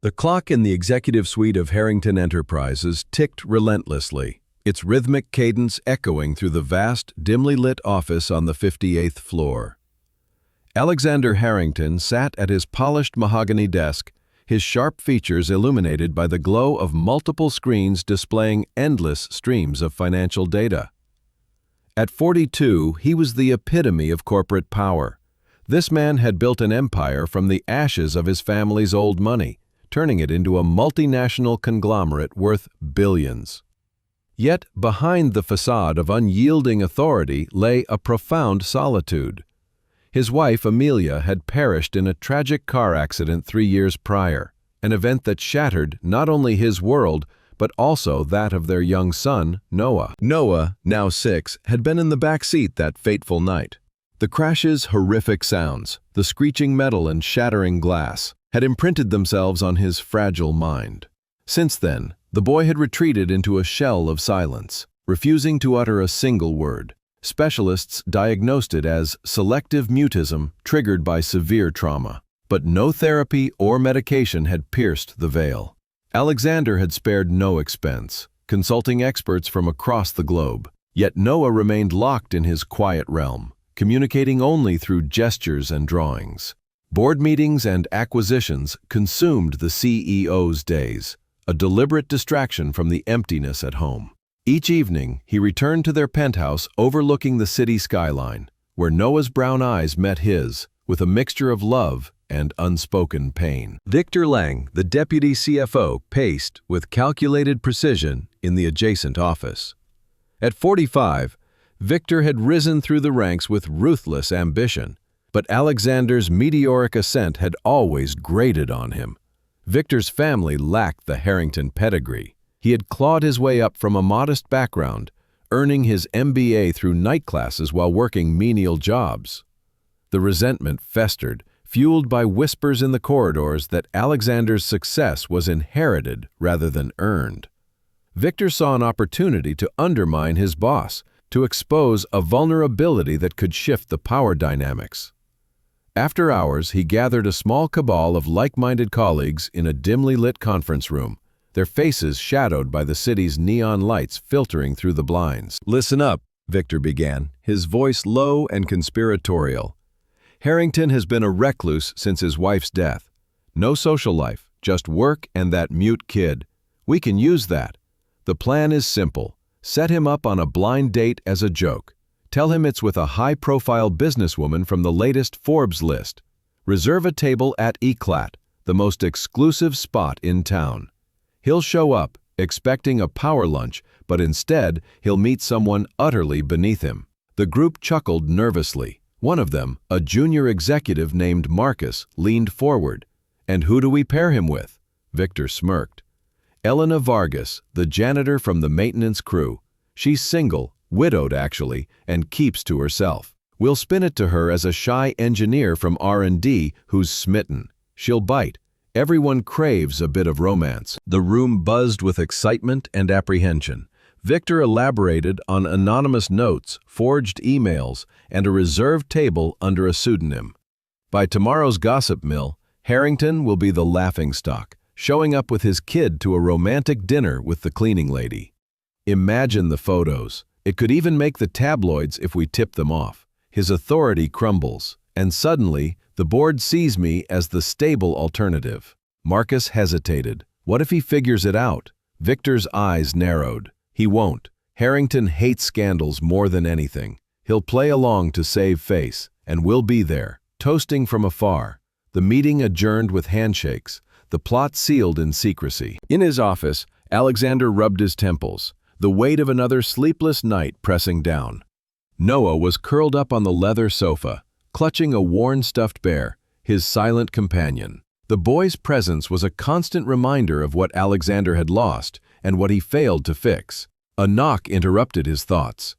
The clock in the executive suite of Harrington Enterprises ticked relentlessly, its rhythmic cadence echoing through the vast, dimly lit office on the 58th floor. Alexander Harrington sat at his polished mahogany desk, his sharp features illuminated by the glow of multiple screens displaying endless streams of financial data. At 42, he was the epitome of corporate power. This man had built an empire from the ashes of his family's old money, turning it into a multinational conglomerate worth billions. Yet behind the facade of unyielding authority lay a profound solitude. His wife, Amelia, had perished in a tragic car accident 3 years prior, an event that shattered not only his world, but also that of their young son, Noah. Noah, now 6, had been in the back seat that fateful night. The crash's horrific sounds, the screeching metal and shattering glass, had imprinted themselves on his fragile mind. Since then, the boy had retreated into a shell of silence, refusing to utter a single word. Specialists diagnosed it as selective mutism triggered by severe trauma, but no therapy or medication had pierced the veil. Alexander had spared no expense, consulting experts from across the globe. Yet Noah remained locked in his quiet realm, communicating only through gestures and drawings. Board meetings and acquisitions consumed the CEO's days, a deliberate distraction from the emptiness at home. Each evening, he returned to their penthouse overlooking the city skyline, where Noah's brown eyes met his, with a mixture of love and unspoken pain. Victor Lang, the deputy CFO, paced with calculated precision in the adjacent office. At 45, Victor had risen through the ranks with ruthless ambition, but Alexander's meteoric ascent had always grated on him. Victor's family lacked the Harrington pedigree. He had clawed his way up from a modest background, earning his MBA through night classes while working menial jobs. The resentment festered, fueled by whispers in the corridors that Alexander's success was inherited rather than earned. Victor saw an opportunity to undermine his boss, to expose a vulnerability that could shift the power dynamics. After hours, he gathered a small cabal of like-minded colleagues in a dimly lit conference room, their faces shadowed by the city's neon lights filtering through the blinds. "Listen up," Victor began, his voice low and conspiratorial. "Harrington has been a recluse since his wife's death. No social life, just work and that mute kid. We can use that. The plan is simple. Set him up on a blind date as a joke. Tell him it's with a high-profile businesswoman from the latest Forbes list. Reserve a table at Eclat, the most exclusive spot in town. He'll show up, expecting a power lunch, but instead he'll meet someone utterly beneath him." The group chuckled nervously. One of them, a junior executive named Marcus, leaned forward. "And who do we pair him with?" Victor smirked. "Elena Vargas, the janitor from the maintenance crew. She's single, widowed actually, and keeps to herself. We'll spin it to her as a shy engineer from R&D who's smitten. She'll bite. Everyone craves a bit of romance." The room buzzed with excitement and apprehension. Victor elaborated on anonymous notes, forged emails, and a reserved table under a pseudonym. By tomorrow's gossip mill, Harrington will be the laughingstock, showing up with his kid to a romantic dinner with the cleaning lady. Imagine the photos. It could even make the tabloids if we tip them off. His authority crumbles, and suddenly, the board sees me as the stable alternative. Marcus hesitated. What if he figures it out? Victor's eyes narrowed. He won't. Harrington hates scandals more than anything. He'll play along to save face, and we'll be there, toasting from afar. The meeting adjourned with handshakes, the plot sealed in secrecy. In his office, Alexander rubbed his temples, the weight of another sleepless night pressing down. Noah was curled up on the leather sofa, clutching a worn stuffed bear, his silent companion. The boy's presence was a constant reminder of what Alexander had lost and what he failed to fix. A knock interrupted his thoughts.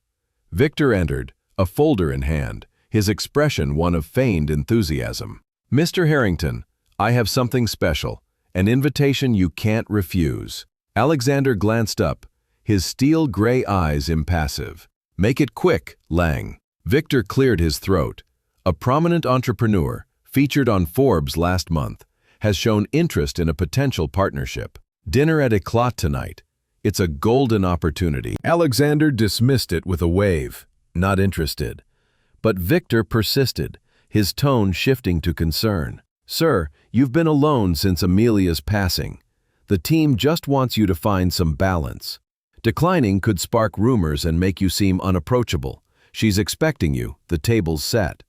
Victor entered, a folder in hand, his expression one of feigned enthusiasm. "Mr. Harrington, I have something special, an invitation you can't refuse." Alexander glanced up, his steel gray eyes impassive. "Make it quick, Lang." Victor cleared his throat. A prominent entrepreneur, featured on Forbes last month, has shown interest in a potential partnership. Dinner at Eclat tonight. It's a golden opportunity. Alexander dismissed it with a wave. Not interested. But Victor persisted, his tone shifting to concern. Sir, you've been alone since Amelia's passing. The team just wants you to find some balance. Declining could spark rumors and make you seem unapproachable. She's expecting you, the table's set.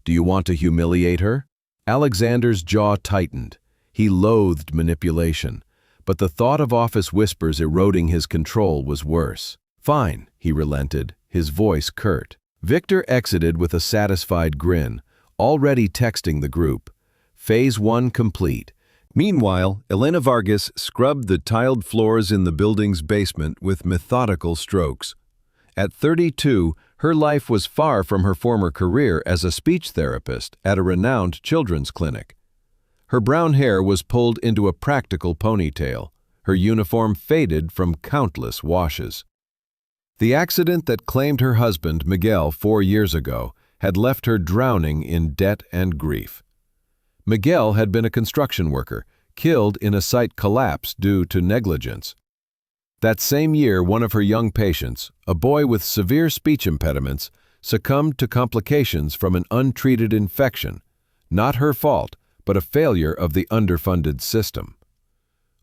Do you want to humiliate her? Alexander's jaw tightened. He loathed manipulation, but the thought of office whispers eroding his control was worse. Fine, he relented, his voice curt. Victor exited with a satisfied grin, already texting the group. Phase 1 complete. Meanwhile, Elena Vargas scrubbed the tiled floors in the building's basement with methodical strokes. At 32, her life was far from her former career as a speech therapist at a renowned children's clinic. Her brown hair was pulled into a practical ponytail, her uniform faded from countless washes. The accident that claimed her husband, Miguel, 4 years ago, had left her drowning in debt and grief. Miguel had been a construction worker, killed in a site collapse due to negligence. That same year, one of her young patients, a boy with severe speech impediments, succumbed to complications from an untreated infection. Not her fault, but a failure of the underfunded system.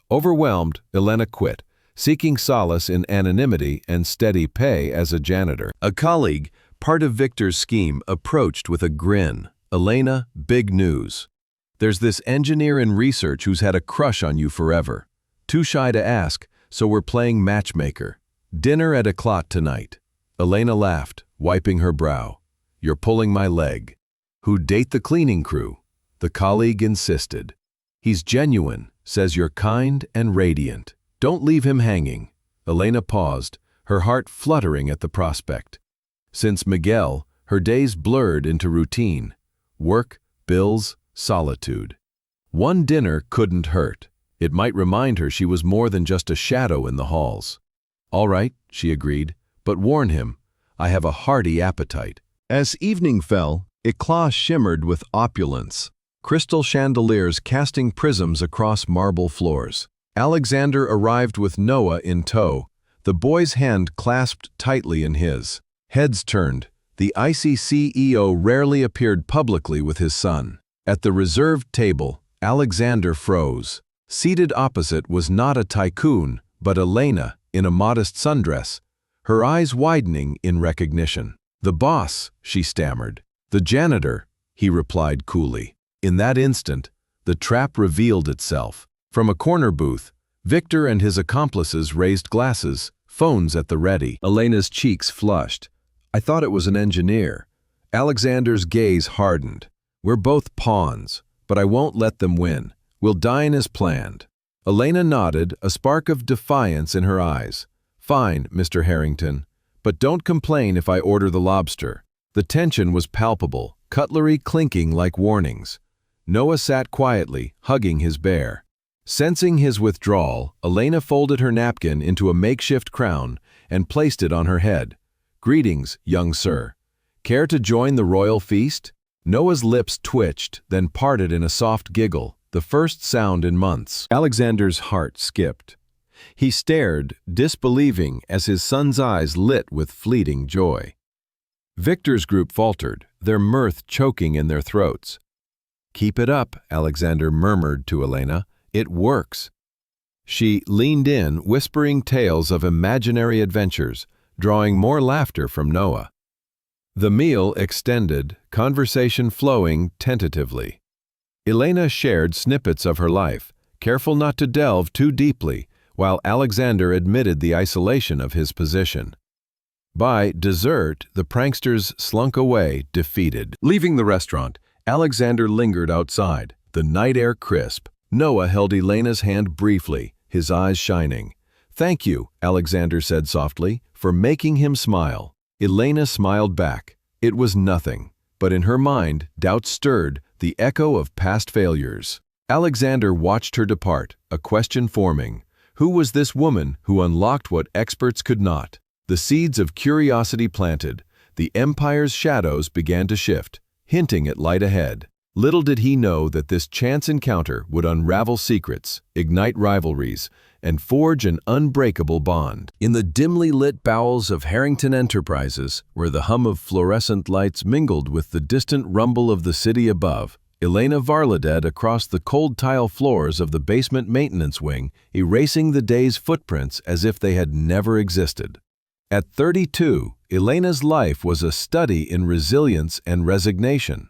Overwhelmed, Elena quit, seeking solace in anonymity and steady pay as a janitor. A colleague, part of Victor's scheme, approached with a grin. Elena, big news. There's this engineer in research who's had a crush on you forever. Too shy to ask, so we're playing matchmaker. Dinner at Eclat tonight. Elena laughed, wiping her brow. You're pulling my leg. Who'd date the cleaning crew? The colleague insisted. He's genuine, says you're kind and radiant. Don't leave him hanging. Elena paused, her heart fluttering at the prospect. Since Miguel, her days blurred into routine. Work, bills, solitude. One dinner couldn't hurt. It might remind her she was more than just a shadow in the halls. All right, she agreed, but warn him, I have a hearty appetite. As evening fell, Eclat shimmered with opulence, crystal chandeliers casting prisms across marble floors. Alexander arrived with Noah in tow, the boy's hand clasped tightly in his. Heads turned. The icy CEO rarely appeared publicly with his son. At the reserved table, Alexander froze. Seated opposite was not a tycoon, but Elena, in a modest sundress, her eyes widening in recognition. The boss, she stammered. The janitor, he replied coolly. In that instant, the trap revealed itself. From a corner booth, Victor and his accomplices raised glasses, phones at the ready. Elena's cheeks flushed. I thought it was an engineer. Alexander's gaze hardened. We're both pawns, but I won't let them win. We'll dine as planned. Elena nodded, a spark of defiance in her eyes. Fine, Mr. Harrington, but don't complain if I order the lobster. The tension was palpable, cutlery clinking like warnings. Noah sat quietly, hugging his bear. Sensing his withdrawal, Elena folded her napkin into a makeshift crown and placed it on her head. Greetings, young sir. Care to join the royal feast? Noah's lips twitched, then parted in a soft giggle, the first sound in months. Alexander's heart skipped. He stared, disbelieving, as his son's eyes lit with fleeting joy. Victor's group faltered, their mirth choking in their throats. Keep it up, Alexander murmured to Elena. It works. She leaned in, whispering tales of imaginary adventures, drawing more laughter from Noah. The meal extended, conversation flowing tentatively. Elena shared snippets of her life, careful not to delve too deeply, while Alexander admitted the isolation of his position. By dessert, the pranksters slunk away, defeated. Leaving the restaurant, Alexander lingered outside, the night air crisp. Noah held Elena's hand briefly, his eyes shining. Thank you, Alexander said softly, for making him smile. Elena smiled back. It was nothing, but in her mind, doubt stirred, the echo of past failures. Alexander watched her depart, a question forming. Who was this woman who unlocked what experts could not? The seeds of curiosity planted, the empire's shadows began to shift, hinting at light ahead. Little did he know that this chance encounter would unravel secrets, ignite rivalries, and forge an unbreakable bond. In the dimly lit bowels of Harrington Enterprises, where the hum of fluorescent lights mingled with the distant rumble of the city above, Elena varladed across the cold tile floors of the basement maintenance wing, erasing the day's footprints as if they had never existed. At 32, Elena's life was a study in resilience and resignation.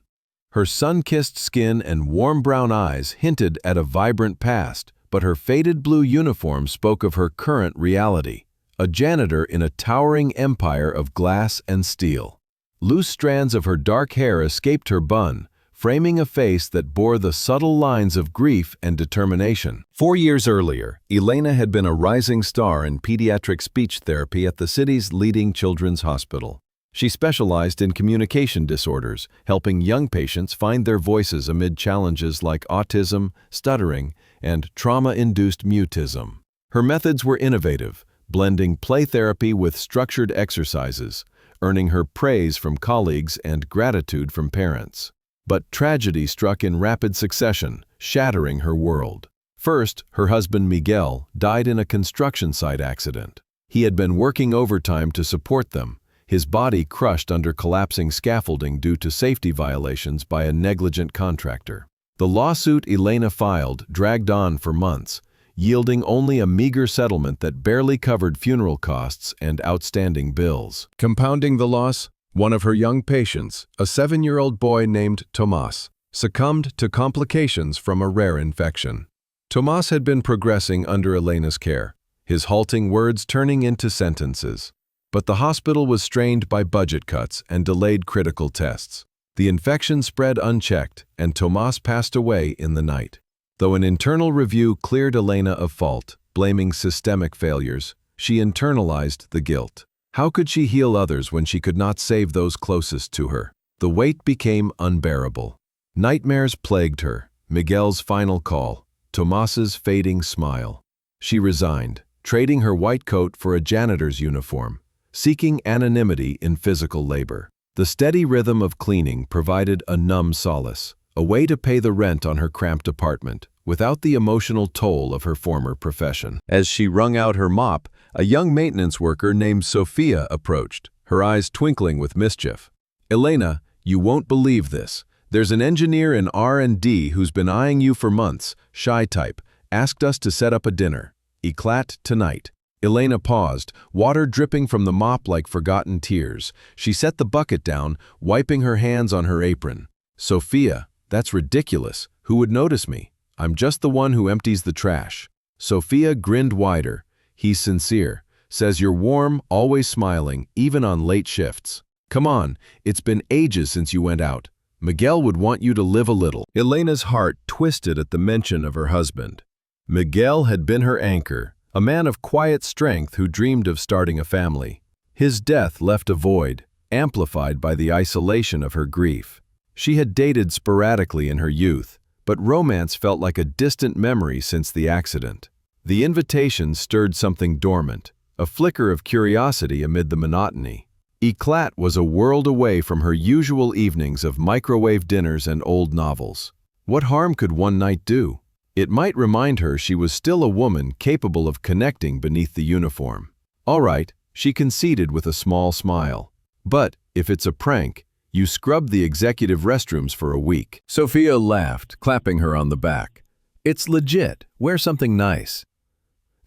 Her sun-kissed skin and warm brown eyes hinted at a vibrant past, but her faded blue uniform spoke of her current reality, a janitor in a towering empire of glass and steel. Loose strands of her dark hair escaped her bun, framing a face that bore the subtle lines of grief and determination. 4 years earlier, Elena had been a rising star in pediatric speech therapy at the city's leading children's hospital. She specialized in communication disorders, helping young patients find their voices amid challenges like autism, stuttering, and trauma-induced mutism. Her methods were innovative, blending play therapy with structured exercises, earning her praise from colleagues and gratitude from parents. But tragedy struck in rapid succession, shattering her world. First, her husband Miguel died in a construction site accident. He had been working overtime to support them, his body crushed under collapsing scaffolding due to safety violations by a negligent contractor. The lawsuit Elena filed dragged on for months, yielding only a meager settlement that barely covered funeral costs and outstanding bills. Compounding the loss, one of her young patients, a 7-year-old boy named Tomas, succumbed to complications from a rare infection. Tomas had been progressing under Elena's care, his halting words turning into sentences. But the hospital was strained by budget cuts and delayed critical tests. The infection spread unchecked, and Tomas passed away in the night. Though an internal review cleared Elena of fault, blaming systemic failures, she internalized the guilt. How could she heal others when she could not save those closest to her? The weight became unbearable. Nightmares plagued her, Miguel's final call, Tomas's fading smile. She resigned, trading her white coat for a janitor's uniform, seeking anonymity in physical labor. The steady rhythm of cleaning provided a numb solace, a way to pay the rent on her cramped apartment, without the emotional toll of her former profession. As she wrung out her mop, a young maintenance worker named Sofia approached, her eyes twinkling with mischief. "Elena, you won't believe this. There's an engineer in R&D who's been eyeing you for months, shy type, asked us to set up a dinner. Eclat tonight." Elena paused, water dripping from the mop like forgotten tears. She set the bucket down, wiping her hands on her apron. "Sophia, that's ridiculous. Who would notice me? I'm just the one who empties the trash." Sophia grinned wider. "He's sincere. Says you're warm, always smiling, even on late shifts. Come on, it's been ages since you went out. Miguel would want you to live a little." Elena's heart twisted at the mention of her husband. Miguel had been her anchor, a man of quiet strength who dreamed of starting a family. His death left a void, amplified by the isolation of her grief. She had dated sporadically in her youth, but romance felt like a distant memory since the accident. The invitation stirred something dormant, a flicker of curiosity amid the monotony. Eclat was a world away from her usual evenings of microwave dinners and old novels. What harm could one night do? It might remind her she was still a woman capable of connecting beneath the uniform. "All right," she conceded with a small smile. "But if it's a prank, you scrub the executive restrooms for a week." Sophia laughed, clapping her on the back. "It's legit. Wear something nice."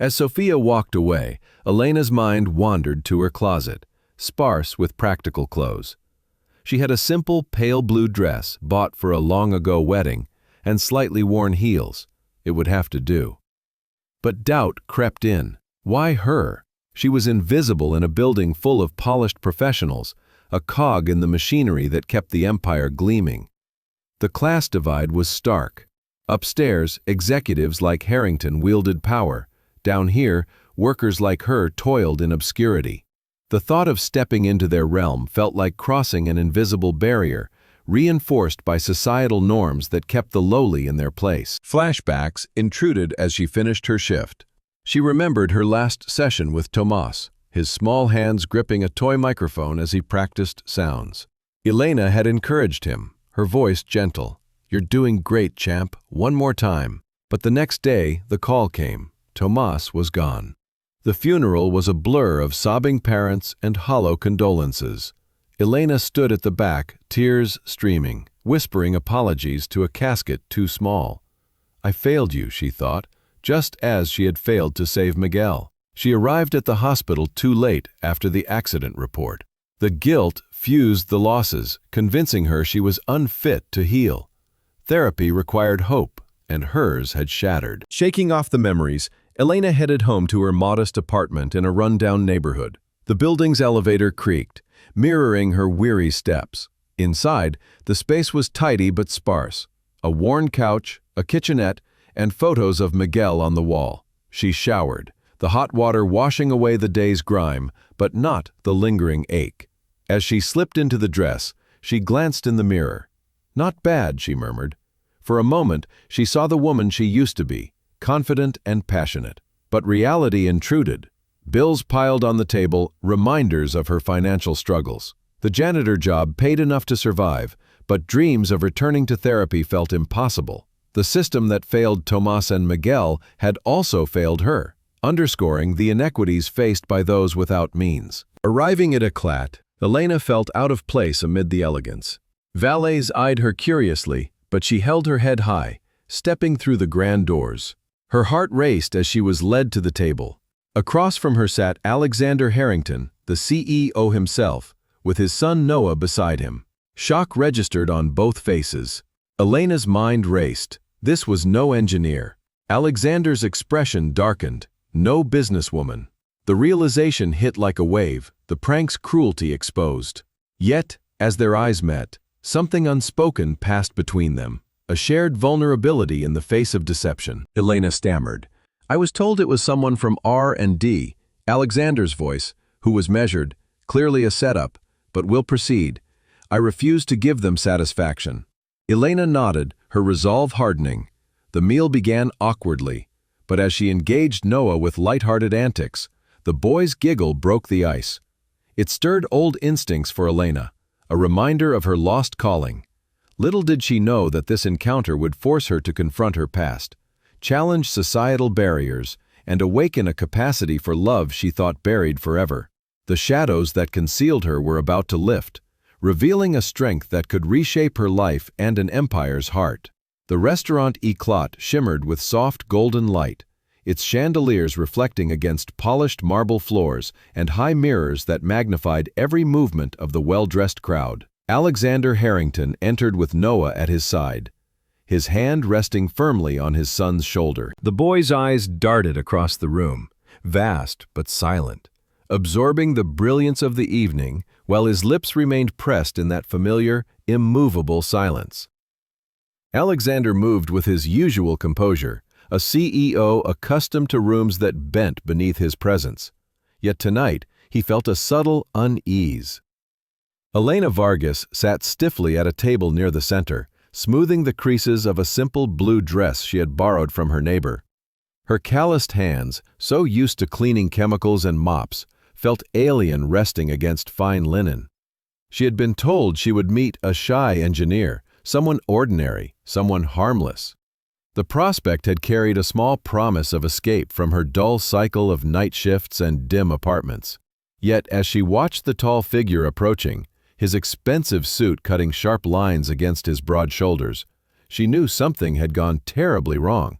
As Sophia walked away, Elena's mind wandered to her closet, sparse with practical clothes. She had a simple pale blue dress bought for a long-ago wedding and slightly worn heels. It would have to do. But doubt crept in. Why her? She was invisible in a building full of polished professionals, a cog in the machinery that kept the empire gleaming. The class divide was stark. Upstairs, executives like Harrington wielded power. Down here, workers like her toiled in obscurity. The thought of stepping into their realm felt like crossing an invisible barrier, reinforced by societal norms that kept the lowly in their place. Flashbacks intruded as she finished her shift. She remembered her last session with Tomas, his small hands gripping a toy microphone as he practiced sounds. Elena had encouraged him, her voice gentle. "You're doing great, champ. One more time." But the next day, the call came. Tomas was gone. The funeral was a blur of sobbing parents and hollow condolences. Elena stood at the back, tears streaming, whispering apologies to a casket too small. "I failed you," she thought, just as she had failed to save Miguel. She arrived at the hospital too late after the accident report. The guilt fused the losses, convincing her she was unfit to heal. Therapy required hope, and hers had shattered. Shaking off the memories, Elena headed home to her modest apartment in a rundown neighborhood. The building's elevator creaked, mirroring her weary steps. Inside, the space was tidy but sparse. A worn couch, a kitchenette, and photos of Miguel on the wall. She showered, the hot water washing away the day's grime, but not the lingering ache. As she slipped into the dress, she glanced in the mirror. "Not bad," she murmured. For a moment, she saw the woman she used to be, confident and passionate. But reality intruded. Bills piled on the table, reminders of her financial struggles. The janitor job paid enough to survive, but dreams of returning to therapy felt impossible. The system that failed Tomas and Miguel had also failed her, underscoring the inequities faced by those without means. Arriving at Eclat, Elena felt out of place amid the elegance. Valets eyed her curiously, but she held her head high, stepping through the grand doors. Her heart raced as she was led to the table. Across from her sat Alexander Harrington, the CEO himself, with his son Noah beside him. Shock registered on both faces. Elena's mind raced. This was no engineer. Alexander's expression darkened. No businesswoman. The realization hit like a wave, the prank's cruelty exposed. Yet, as their eyes met, something unspoken passed between them, a shared vulnerability in the face of deception. Elena stammered. "I was told it was someone from R&D, Alexander's voice, who was measured, clearly a setup, but will proceed. I refuse to give them satisfaction." Elena nodded, her resolve hardening. The meal began awkwardly, but as she engaged Noah with light-hearted antics, the boy's giggle broke the ice. It stirred old instincts for Elena, a reminder of her lost calling. Little did she know that this encounter would force her to confront her past, challenge societal barriers, and awaken a capacity for love she thought buried forever. The shadows that concealed her were about to lift, revealing a strength that could reshape her life and an empire's heart. The restaurant Eclat shimmered with soft golden light, its chandeliers reflecting against polished marble floors and high mirrors that magnified every movement of the well-dressed crowd. Alexander Harrington entered with Noah at his side, his hand resting firmly on his son's shoulder. The boy's eyes darted across the room, vast but silent, absorbing the brilliance of the evening while his lips remained pressed in that familiar, immovable silence. Alexander moved with his usual composure, a CEO accustomed to rooms that bent beneath his presence. Yet tonight, he felt a subtle unease. Elena Vargas sat stiffly at a table near the center, smoothing the creases of a simple blue dress she had borrowed from her neighbor. Her calloused hands, so used to cleaning chemicals and mops, felt alien resting against fine linen. She had been told she would meet a shy engineer, someone ordinary, someone harmless. The prospect had carried a small promise of escape from her dull cycle of night shifts and dim apartments. Yet as she watched the tall figure approaching, his expensive suit cutting sharp lines against his broad shoulders, she knew something had gone terribly wrong.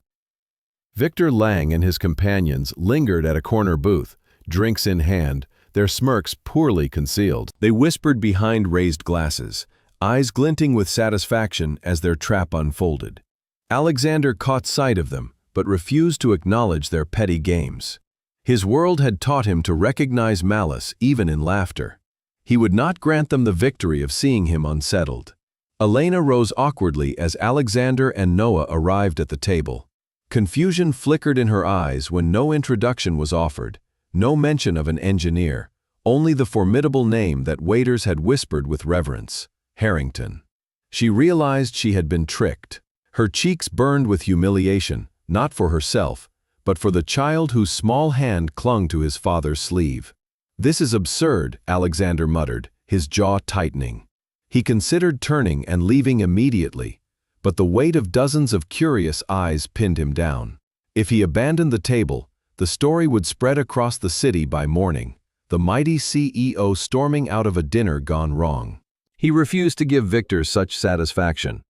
Victor Lang and his companions lingered at a corner booth, drinks in hand, their smirks poorly concealed. They whispered behind raised glasses, eyes glinting with satisfaction as their trap unfolded. Alexander caught sight of them, but refused to acknowledge their petty games. His world had taught him to recognize malice even in laughter. He would not grant them the victory of seeing him unsettled. Elena rose awkwardly as Alexander and Noah arrived at the table. Confusion flickered in her eyes when no introduction was offered, no mention of an engineer, only the formidable name that waiters had whispered with reverence, Harrington. She realized she had been tricked. Her cheeks burned with humiliation, not for herself, but for the child whose small hand clung to his father's sleeve. "This is absurd," Alexander muttered, his jaw tightening. He considered turning and leaving immediately, but the weight of dozens of curious eyes pinned him down. If he abandoned the table, the story would spread across the city by morning, the mighty CEO storming out of a dinner gone wrong. He refused to give Victor such satisfaction.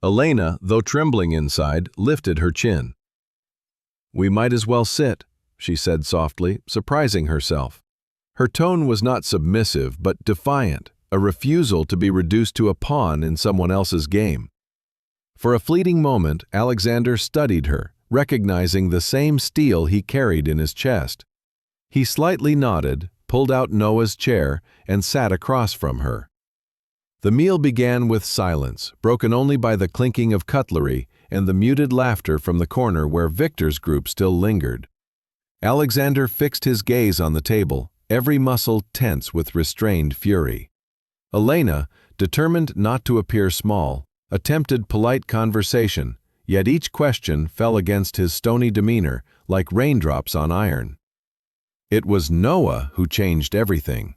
Elena, though trembling inside, lifted her chin. "We might as well sit," she said softly, surprising herself. Her tone was not submissive but defiant, a refusal to be reduced to a pawn in someone else's game. For a fleeting moment, Alexander studied her, recognizing the same steel he carried in his chest. He slightly nodded, pulled out Noah's chair, and sat across from her. The meal began with silence, broken only by the clinking of cutlery and the muted laughter from the corner where Victor's group still lingered. Alexander fixed his gaze on the table, every muscle tense with restrained fury. Elena, determined not to appear small, attempted polite conversation, yet each question fell against his stony demeanor like raindrops on iron. It was Noah who changed everything.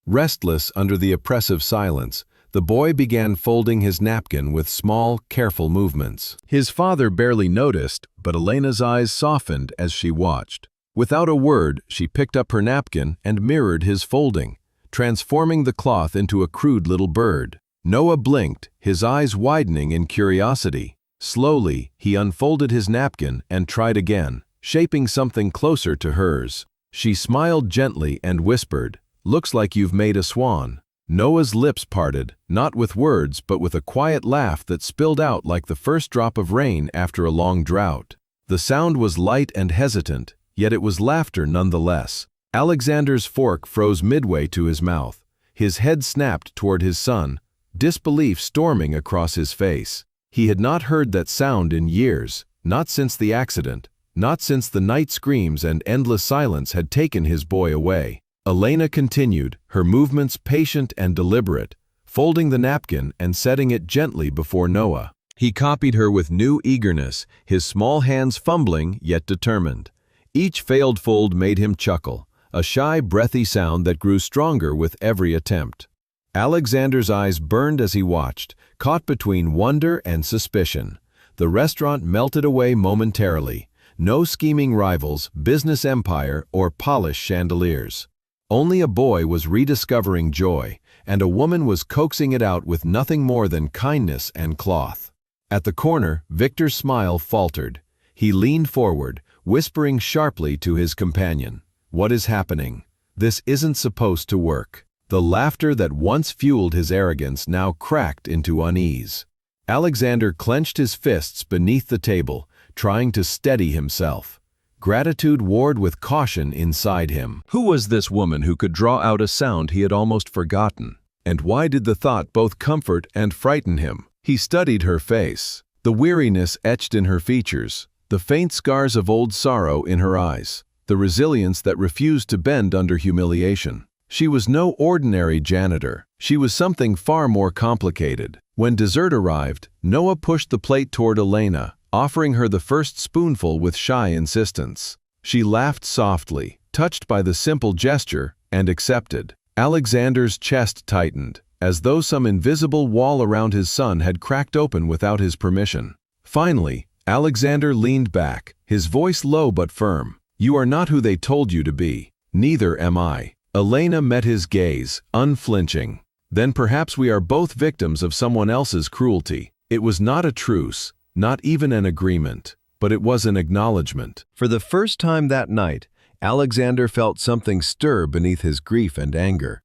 Restless under the oppressive silence, the boy began folding his napkin with small, careful movements. His father barely noticed, but Elena's eyes softened as she watched. Without a word, she picked up her napkin and mirrored his folding, transforming the cloth into a crude little bird. Noah blinked, his eyes widening in curiosity. Slowly, he unfolded his napkin and tried again, shaping something closer to hers. She smiled gently and whispered, "Looks like you've made a swan." Noah's lips parted, not with words but with a quiet laugh that spilled out like the first drop of rain after a long drought. The sound was light and hesitant, yet it was laughter nonetheless. Alexander's fork froze midway to his mouth. His head snapped toward his son, disbelief storming across his face. He had not heard that sound in years, not since the accident, not since the night screams and endless silence had taken his boy away. Elena continued, her movements patient and deliberate, folding the napkin and setting it gently before Noah. He copied her with new eagerness, his small hands fumbling yet determined. Each failed fold made him chuckle, a shy, breathy sound that grew stronger with every attempt. Alexander's eyes burned as he watched, caught between wonder and suspicion. The restaurant melted away momentarily. No scheming rivals, business empire, or polished chandeliers. Only a boy was rediscovering joy, and a woman was coaxing it out with nothing more than kindness and cloth. At the corner, Victor's smile faltered. He leaned forward, whispering sharply to his companion, "What is happening? This isn't supposed to work." The laughter that once fueled his arrogance now cracked into unease. Alexander clenched his fists beneath the table, trying to steady himself. Gratitude warred with caution inside him. Who was this woman who could draw out a sound he had almost forgotten? And why did the thought both comfort and frighten him? He studied her face, the weariness etched in her features, the faint scars of old sorrow in her eyes, the resilience that refused to bend under humiliation. She was no ordinary janitor. She was something far more complicated. When dessert arrived, Noah pushed the plate toward Elena, offering her the first spoonful with shy insistence. She laughed softly, touched by the simple gesture, and accepted. Alexander's chest tightened, as though some invisible wall around his son had cracked open without his permission. Finally, Alexander leaned back, his voice low but firm. "You are not who they told you to be. Neither am I." Elena met his gaze, unflinching. "Then perhaps we are both victims of someone else's cruelty." It was not a truce, not even an agreement, but it was an acknowledgement. For the first time that night, Alexander felt something stir beneath his grief and anger.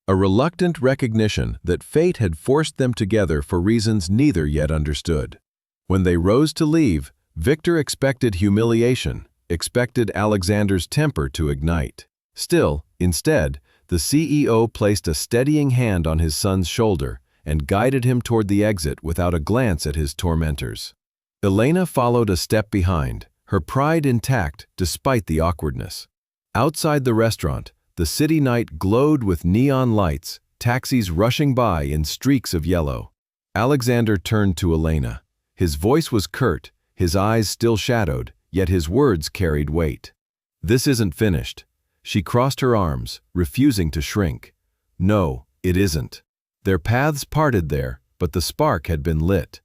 A reluctant recognition that fate had forced them together for reasons neither yet understood. When they rose to leave, Victor expected humiliation, expected Alexander's temper to ignite. Still, instead, the CEO placed a steadying hand on his son's shoulder and guided him toward the exit without a glance at his tormentors. Elena followed a step behind, her pride intact despite the awkwardness. Outside the restaurant, the city night glowed with neon lights, taxis rushing by in streaks of yellow. Alexander turned to Elena. His voice was curt, his eyes still shadowed, yet his words carried weight. "This isn't finished." She crossed her arms, refusing to shrink. "No, it isn't." Their paths parted there, but the spark had been lit.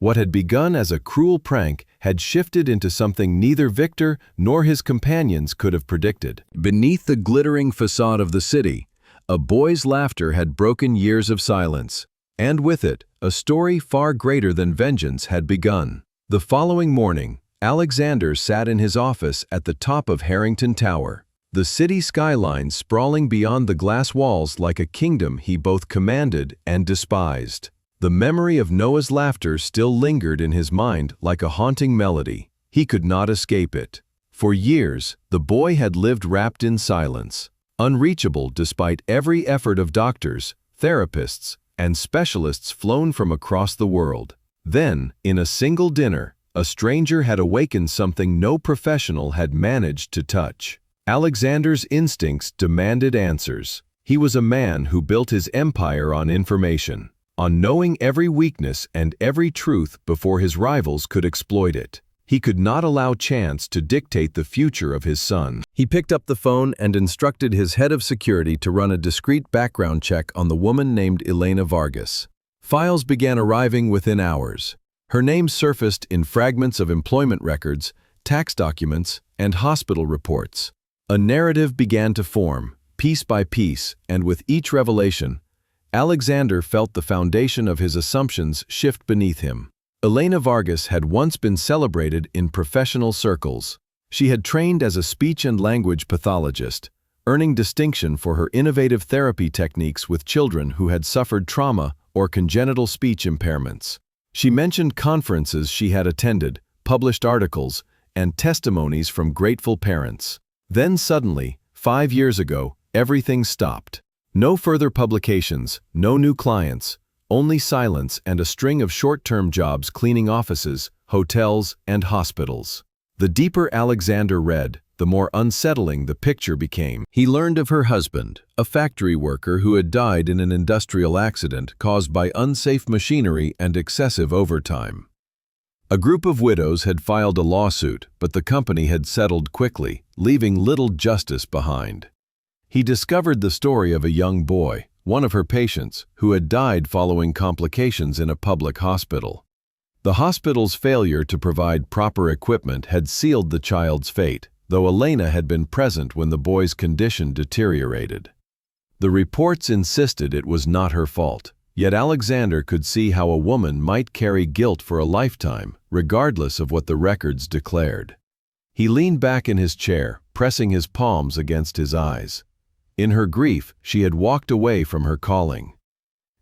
What had begun as a cruel prank had shifted into something neither Victor nor his companions could have predicted. Beneath the glittering facade of the city, a boy's laughter had broken years of silence, and with it, a story far greater than vengeance had begun. The following morning, Alexander sat in his office at the top of Harrington Tower, the city skyline sprawling beyond the glass walls like a kingdom he both commanded and despised. The memory of Noah's laughter still lingered in his mind like a haunting melody. He could not escape it. For years, the boy had lived wrapped in silence, unreachable despite every effort of doctors, therapists, and specialists flown from across the world. Then, in a single dinner, a stranger had awakened something no professional had managed to touch. Alexander's instincts demanded answers. He was a man who built his empire on information, on knowing every weakness and every truth before his rivals could exploit it. He could not allow chance to dictate the future of his son. He picked up the phone and instructed his head of security to run a discreet background check on the woman named Elena Vargas. Files began arriving within hours. Her name surfaced in fragments of employment records, tax documents, and hospital reports. A narrative began to form, piece by piece, and with each revelation, Alexander felt the foundation of his assumptions shift beneath him. Elena Vargas had once been celebrated in professional circles. She had trained as a speech and language pathologist, earning distinction for her innovative therapy techniques with children who had suffered trauma or congenital speech impairments. She mentioned conferences she had attended, published articles, and testimonies from grateful parents. Then suddenly, 5 years ago, everything stopped. No further publications, no new clients, only silence and a string of short-term jobs cleaning offices, hotels, and hospitals. The deeper Alexander read, the more unsettling the picture became. He learned of her husband, a factory worker who had died in an industrial accident caused by unsafe machinery and excessive overtime. A group of widows had filed a lawsuit, but the company had settled quickly, leaving little justice behind. He discovered the story of a young boy, one of her patients, who had died following complications in a public hospital. The hospital's failure to provide proper equipment had sealed the child's fate, though Elena had been present when the boy's condition deteriorated. The reports insisted it was not her fault, yet Alexander could see how a woman might carry guilt for a lifetime, regardless of what the records declared. He leaned back in his chair, pressing his palms against his eyes. In her grief, she had walked away from her calling.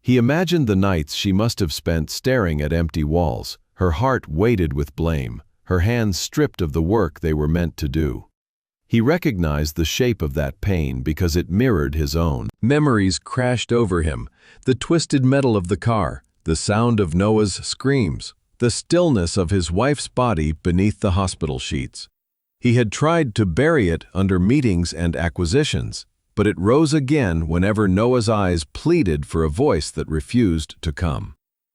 He imagined the nights she must have spent staring at empty walls, her heart weighted with blame, her hands stripped of the work they were meant to do. He recognized the shape of that pain because it mirrored his own. Memories crashed over him, the twisted metal of the car, the sound of Noah's screams, the stillness of his wife's body beneath the hospital sheets. He had tried to bury it under meetings and acquisitions, but it rose again whenever Noah's eyes pleaded for a voice that refused to come.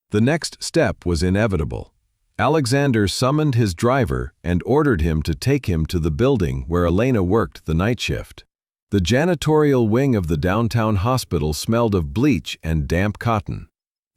The next step was inevitable. Alexander summoned his driver and ordered him to take him to the building where Elena worked the night shift. The janitorial wing of the downtown hospital smelled of bleach and damp cotton.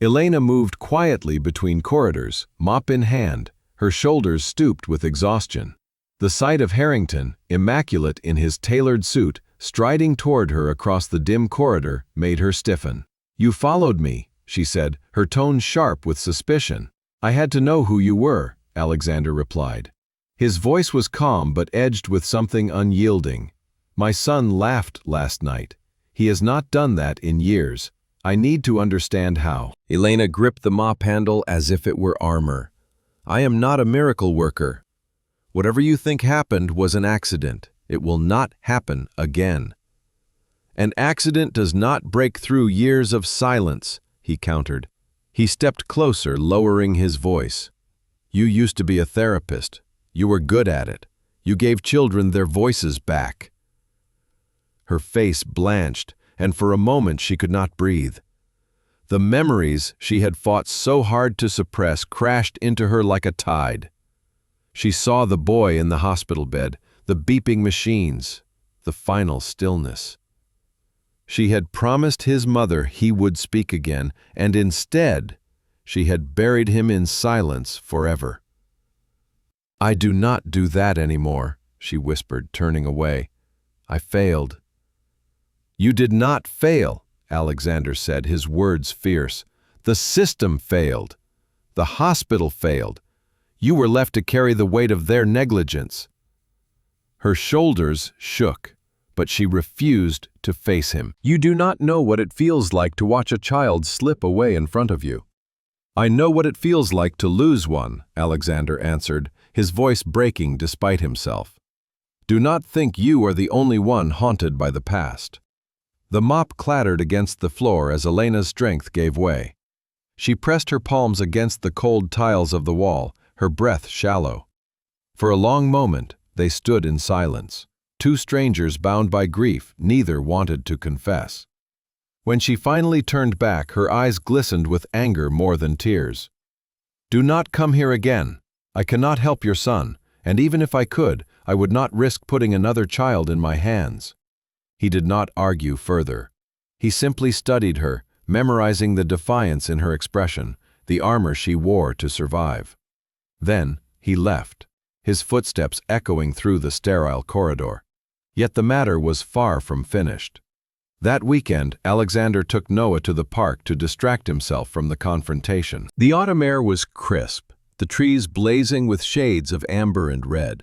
Elena moved quietly between corridors, mop in hand, her shoulders stooped with exhaustion. The sight of Harrington, immaculate in his tailored suit, striding toward her across the dim corridor, made her stiffen. "You followed me," she said, her tone sharp with suspicion. "I had to know who you were," Alexander replied. His voice was calm but edged with something unyielding. "My son laughed last night. He has not done that in years. I need to understand how." Elena gripped the mop handle as if it were armor. "I am not a miracle worker. Whatever you think happened was an accident. It will not happen again." "An accident does not break through years of silence," he countered. He stepped closer, lowering his voice. "You used to be a therapist. You were good at it. You gave children their voices back." Her face blanched, and for a moment she could not breathe. The memories she had fought so hard to suppress crashed into her like a tide. She saw the boy in the hospital bed, the beeping machines, the final stillness. She had promised his mother he would speak again, and instead, She had buried him in silence forever. "I do not do that anymore," she whispered, turning away. "I failed." "You did not fail," Alexander said, his words fierce. "The system failed. The hospital failed. You were left to carry the weight of their negligence." Her shoulders shook, but she refused to face him. "You do not know what it feels like to watch a child slip away in front of you." "I know what it feels like to lose one," Alexander answered, his voice breaking despite himself. "Do not think you are the only one haunted by the past." The mop clattered against the floor as Elena's strength gave way. She pressed her palms against the cold tiles of the wall, her breath shallow. For a long moment, they stood in silence. Two strangers bound by grief, neither wanted to confess. When she finally turned back, her eyes glistened with anger more than tears. "Do not come here again. I cannot help your son, and even if I could, I would not risk putting another child in my hands." He did not argue further. He simply studied her, memorizing the defiance in her expression, the armor she wore to survive. Then he left, his footsteps echoing through the sterile corridor. Yet the matter was far from finished. That weekend, Alexander took Noah to the park to distract himself from the confrontation. The autumn air was crisp, the trees blazing with shades of amber and red.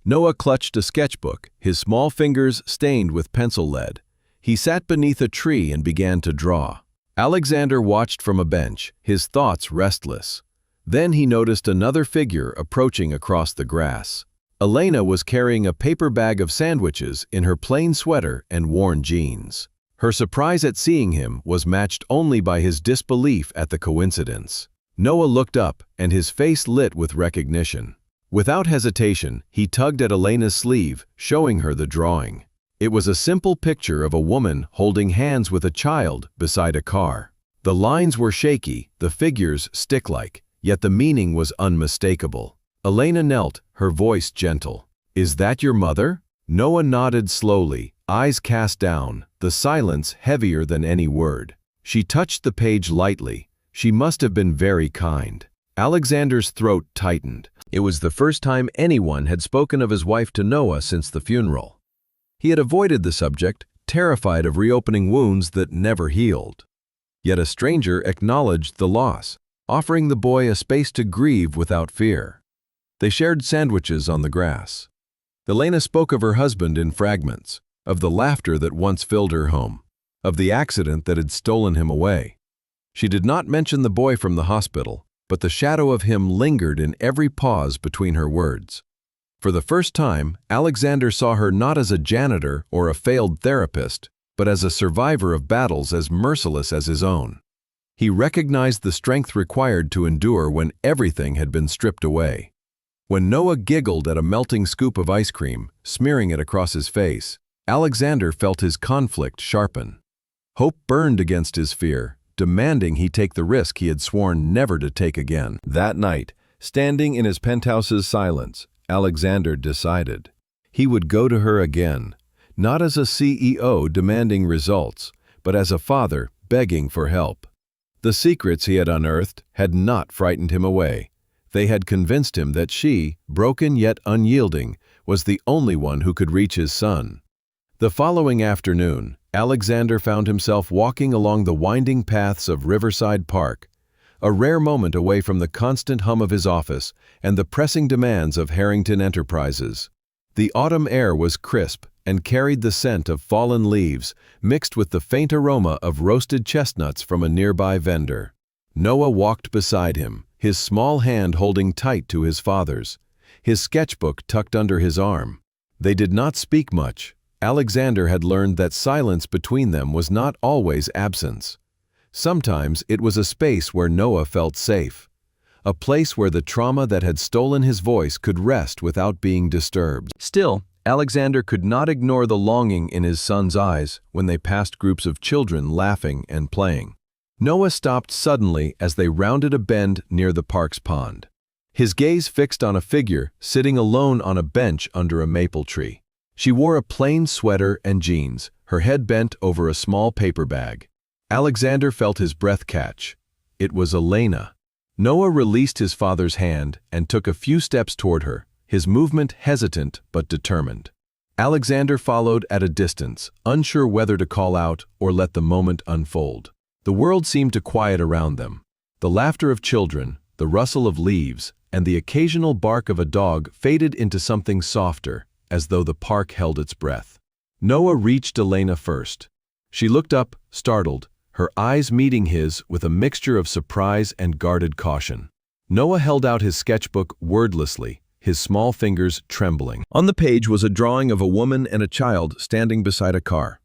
Noah clutched a sketchbook, his small fingers stained with pencil lead. He sat beneath a tree and began to draw. Alexander watched from a bench, his thoughts restless. Then he noticed another figure approaching across the grass. Elena was carrying a paper bag of sandwiches in her plain sweater and worn jeans. Her surprise at seeing him was matched only by his disbelief at the coincidence. Noah looked up, and his face lit with recognition. Without hesitation, he tugged at Elena's sleeve, showing her the drawing. It was a simple picture of a woman holding hands with a child beside a car. The lines were shaky, the figures stick-like, yet the meaning was unmistakable. Elena knelt, her voice gentle. "Is that your mother?" Noah nodded slowly, eyes cast down, the silence heavier than any word. She touched the page lightly. She must have been very kind. Alexander's throat tightened. It was the first time anyone had spoken of his wife to Noah since the funeral. He had avoided the subject, terrified of reopening wounds that never healed. Yet a stranger acknowledged the loss, offering the boy a space to grieve without fear. They shared sandwiches on the grass. Elena spoke of her husband in fragments, of the laughter that once filled her home, of the accident that had stolen him away. She did not mention the boy from the hospital, but the shadow of him lingered in every pause between her words. For the first time, Alexander saw her not as a janitor or a failed therapist, but as a survivor of battles as merciless as his own. He recognized the strength required to endure when everything had been stripped away. When Noah giggled at a melting scoop of ice cream, smearing it across his face, Alexander felt his conflict sharpen. Hope burned against his fear, demanding he take the risk he had sworn never to take again. That night, standing in his penthouse's silence, Alexander decided. He would go to her again, not as a CEO demanding results, but as a father begging for help. The secrets he had unearthed had not frightened him away. They had convinced him that she, broken yet unyielding, was the only one who could reach his son. The following afternoon, Alexander found himself walking along the winding paths of Riverside Park, a rare moment away from the constant hum of his office and the pressing demands of Harrington Enterprises. The autumn air was crisp and carried the scent of fallen leaves, mixed with the faint aroma of roasted chestnuts from a nearby vendor. Noah walked beside him, his small hand holding tight to his father's, his sketchbook tucked under his arm. They did not speak much. Alexander had learned that silence between them was not always absence. Sometimes it was a space where Noah felt safe, a place where the trauma that had stolen his voice could rest without being disturbed. Still, Alexander could not ignore the longing in his son's eyes when they passed groups of children laughing and playing. Noah stopped suddenly as they rounded a bend near the park's pond. His gaze fixed on a figure sitting alone on a bench under a maple tree. She wore a plain sweater and jeans, her head bent over a small paper bag. Alexander felt his breath catch. It was Elena. Noah released his father's hand and took a few steps toward her, his movement hesitant but determined. Alexander followed at a distance, unsure whether to call out or let the moment unfold. The world seemed to quiet around them. The laughter of children, the rustle of leaves, and the occasional bark of a dog faded into something softer, as though the park held its breath. Noah reached Elena first. She looked up, startled, her eyes meeting his with a mixture of surprise and guarded caution. Noah held out his sketchbook wordlessly, his small fingers trembling. On the page was a drawing of a woman and a child standing beside a car.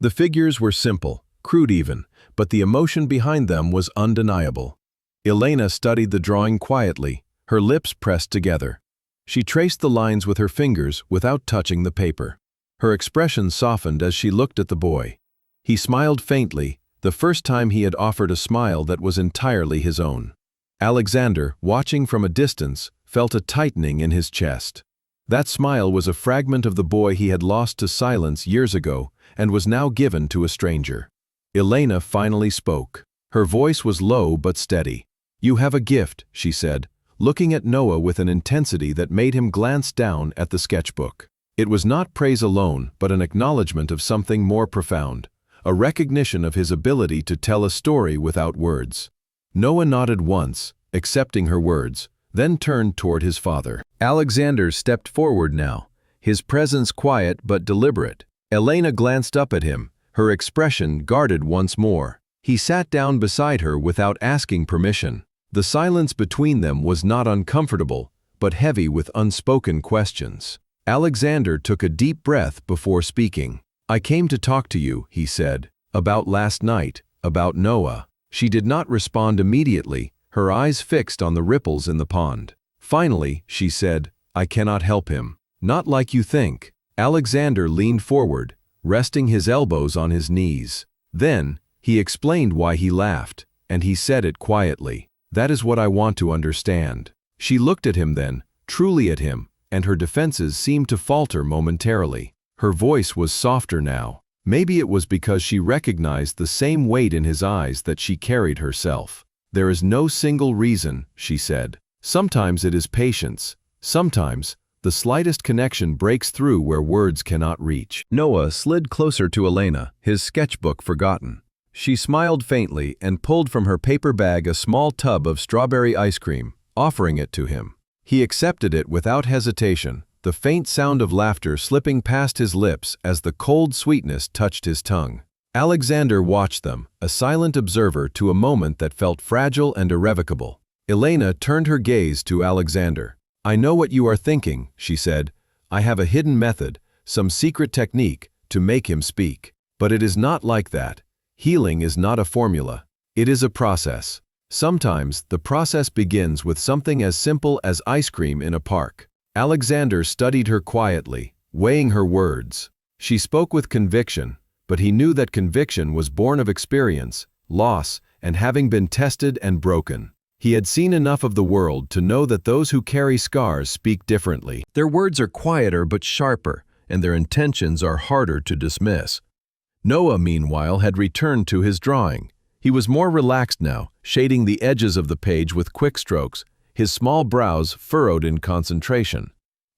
The figures were simple, crude even, but the emotion behind them was undeniable. Elena studied the drawing quietly, her lips pressed together. She traced the lines with her fingers without touching the paper. Her expression softened as she looked at the boy. He smiled faintly, the first time he had offered a smile that was entirely his own. Alexander, watching from a distance, felt a tightening in his chest. That smile was a fragment of the boy he had lost to silence years ago and was now given to a stranger. Elena finally spoke. Her voice was low but steady. "You have a gift," she said, looking at Noah with an intensity that made him glance down at the sketchbook. It was not praise alone, but an acknowledgement of something more profound, a recognition of his ability to tell a story without words. Noah nodded once, accepting her words, then turned toward his father. Alexander stepped forward now, his presence quiet but deliberate. Elena glanced up at him, her expression guarded once more. He sat down beside her without asking permission. The silence between them was not uncomfortable, but heavy with unspoken questions. Alexander took a deep breath before speaking. "I came to talk to you," he said, "about last night, about Noah." She did not respond immediately, her eyes fixed on the ripples in the pond. Finally, she said, "I cannot help him. Not like you think." Alexander leaned forward, resting his elbows on his knees. Then, he explained why he laughed, and he said it quietly. "That is what I want to understand." She looked at him then, truly at him, and her defenses seemed to falter momentarily. Her voice was softer now. Maybe it was because she recognized the same weight in his eyes that she carried herself. "There is no single reason," she said. "Sometimes it is patience. Sometimes, the slightest connection breaks through where words cannot reach." Noah slid closer to Elena, his sketchbook forgotten. She smiled faintly and pulled from her paper bag a small tub of strawberry ice cream, offering it to him. He accepted it without hesitation, the faint sound of laughter slipping past his lips as the cold sweetness touched his tongue. Alexander watched them, a silent observer to a moment that felt fragile and irrevocable. Elena turned her gaze to Alexander. "I know what you are thinking," she said. "I have a hidden method, some secret technique, to make him speak. But it is not like that. Healing is not a formula. It is a process. Sometimes, the process begins with something as simple as ice cream in a park." Alexander studied her quietly, weighing her words. She spoke with conviction, but he knew that conviction was born of experience, loss, and having been tested and broken. He had seen enough of the world to know that those who carry scars speak differently. Their words are quieter but sharper, and their intentions are harder to dismiss. Noah, meanwhile, had returned to his drawing. He was more relaxed now, shading the edges of the page with quick strokes, his small brows furrowed in concentration.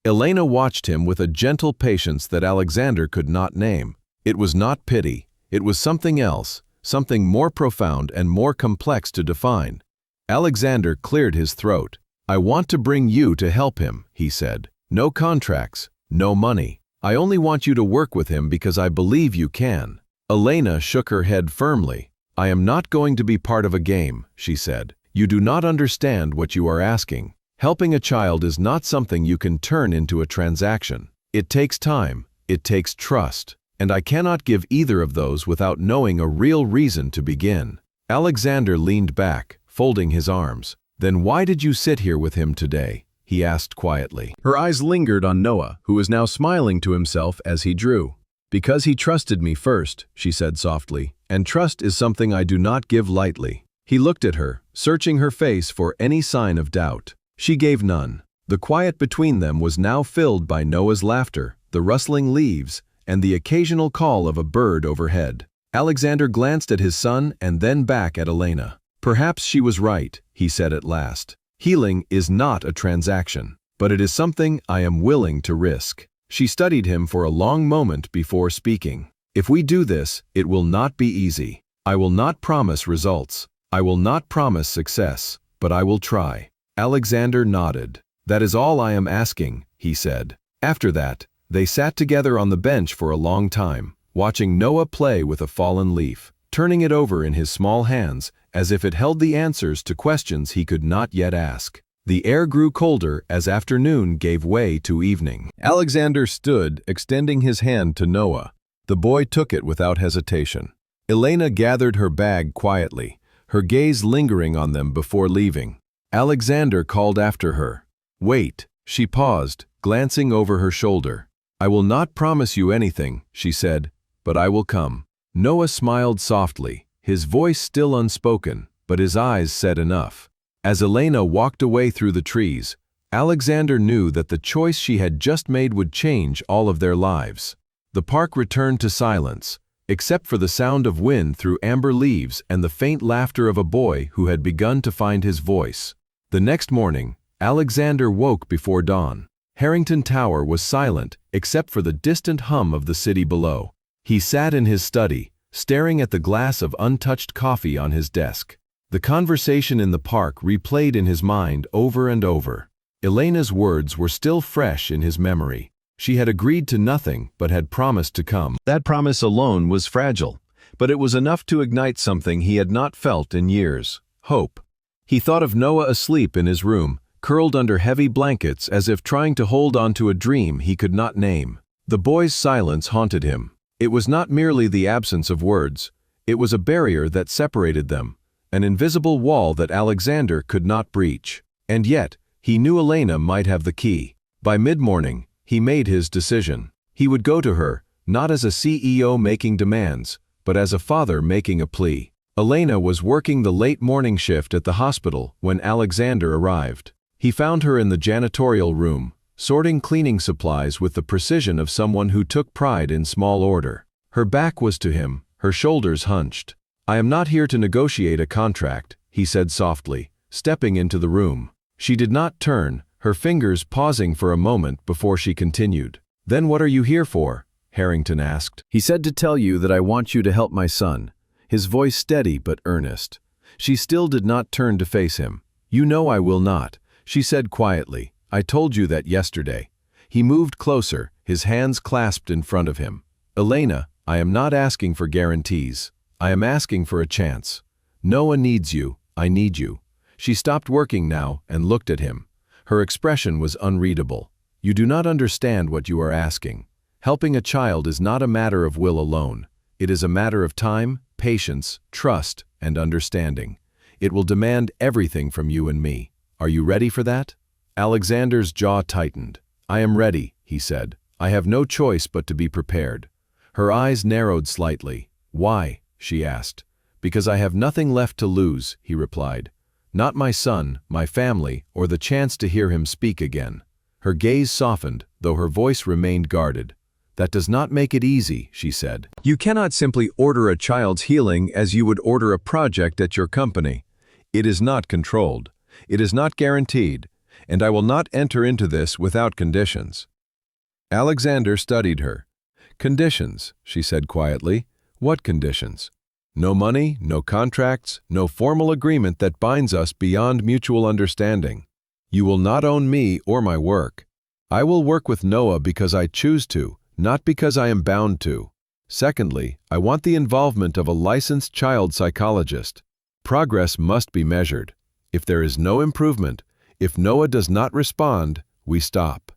Elena watched him with a gentle patience that Alexander could not name. It was not pity, it was something else, something more profound and more complex to define. Alexander cleared his throat. "I want to bring you to help him," he said. "No contracts, no money. I only want you to work with him because I believe you can." Elena shook her head firmly. "I am not going to be part of a game," she said. "You do not understand what you are asking. Helping a child is not something you can turn into a transaction. It takes time, it takes trust, and I cannot give either of those without knowing a real reason to begin." Alexander leaned back, folding his arms. "Then why did you sit here with him today?" he asked quietly. Her eyes lingered on Noah, who was now smiling to himself as he drew. "Because he trusted me first," she said softly, "and trust is something I do not give lightly." He looked at her, searching her face for any sign of doubt. She gave none. The quiet between them was now filled by Noah's laughter, the rustling leaves, and the occasional call of a bird overhead. Alexander glanced at his son and then back at Elena. Perhaps she was right, he said at last. Healing is not a transaction, but it is something I am willing to risk. She studied him for a long moment before speaking. If we do this, it will not be easy. I will not promise results. I will not promise success, but I will try. Alexander nodded. That is all I am asking, he said. After that, they sat together on the bench for a long time, watching Noah play with a fallen leaf, turning it over in his small hands as if it held the answers to questions he could not yet ask. The air grew colder as afternoon gave way to evening. Alexander stood, extending his hand to Noah. The boy took it without hesitation. Elena gathered her bag quietly, her gaze lingering on them before leaving. Alexander called after her. Wait. She paused, glancing over her shoulder. I will not promise you anything, she said, but I will come. Noah smiled softly, his voice still unspoken, but his eyes said enough. As Elena walked away through the trees, Alexander knew that the choice she had just made would change all of their lives. The park returned to silence, except for the sound of wind through amber leaves and the faint laughter of a boy who had begun to find his voice. The next morning, Alexander woke before dawn. Harrington Tower was silent except for the distant hum of the city below. He sat in his study, staring at the glass of untouched coffee on his desk. The conversation in the park replayed in his mind over and over. Elena's words were still fresh in his memory. She had agreed to nothing but had promised to come. That promise alone was fragile, but it was enough to ignite something he had not felt in years: hope. He thought of Noah asleep in his room, curled under heavy blankets as if trying to hold on to a dream he could not name. The boy's silence haunted him. It was not merely the absence of words. It was a barrier that separated them, an invisible wall that Alexander could not breach. And yet, he knew Elena might have the key. By mid-morning, he made his decision. He would go to her, not as a CEO making demands, but as a father making a plea. Elena was working the late morning shift at the hospital when Alexander arrived. He found her in the janitorial room, sorting cleaning supplies with the precision of someone who took pride in small order. Her back was to him, her shoulders hunched. I am not here to negotiate a contract, he said softly, stepping into the room. She did not turn, her fingers pausing for a moment before she continued. Then what are you here for? Harrington asked. He said to tell you that I want you to help my son, his voice steady but earnest. She still did not turn to face him. You know I will not, she said quietly. I told you that yesterday. He moved closer, his hands clasped in front of him. Elena, I am not asking for guarantees. I am asking for a chance. Noah needs you, I need you. She stopped working now and looked at him. Her expression was unreadable. You do not understand what you are asking. Helping a child is not a matter of will alone. It is a matter of time, patience, trust, and understanding. It will demand everything from you and me. Are you ready for that? Alexander's jaw tightened. I am ready, he said. I have no choice but to be prepared. Her eyes narrowed slightly. Why? She asked. Because I have nothing left to lose, he replied. Not my son, my family, or the chance to hear him speak again. Her gaze softened, though her voice remained guarded. That does not make it easy, she said. You cannot simply order a child's healing as you would order a project at your company. It is not controlled. It is not guaranteed, and I will not enter into this without conditions. Alexander studied her. Conditions, she said quietly. What conditions? No money, no contracts, no formal agreement that binds us beyond mutual understanding. You will not own me or my work. I will work with Noah because I choose to, not because I am bound to. Secondly, I want the involvement of a licensed child psychologist. Progress must be measured. If there is no improvement, if Noah does not respond, we stop.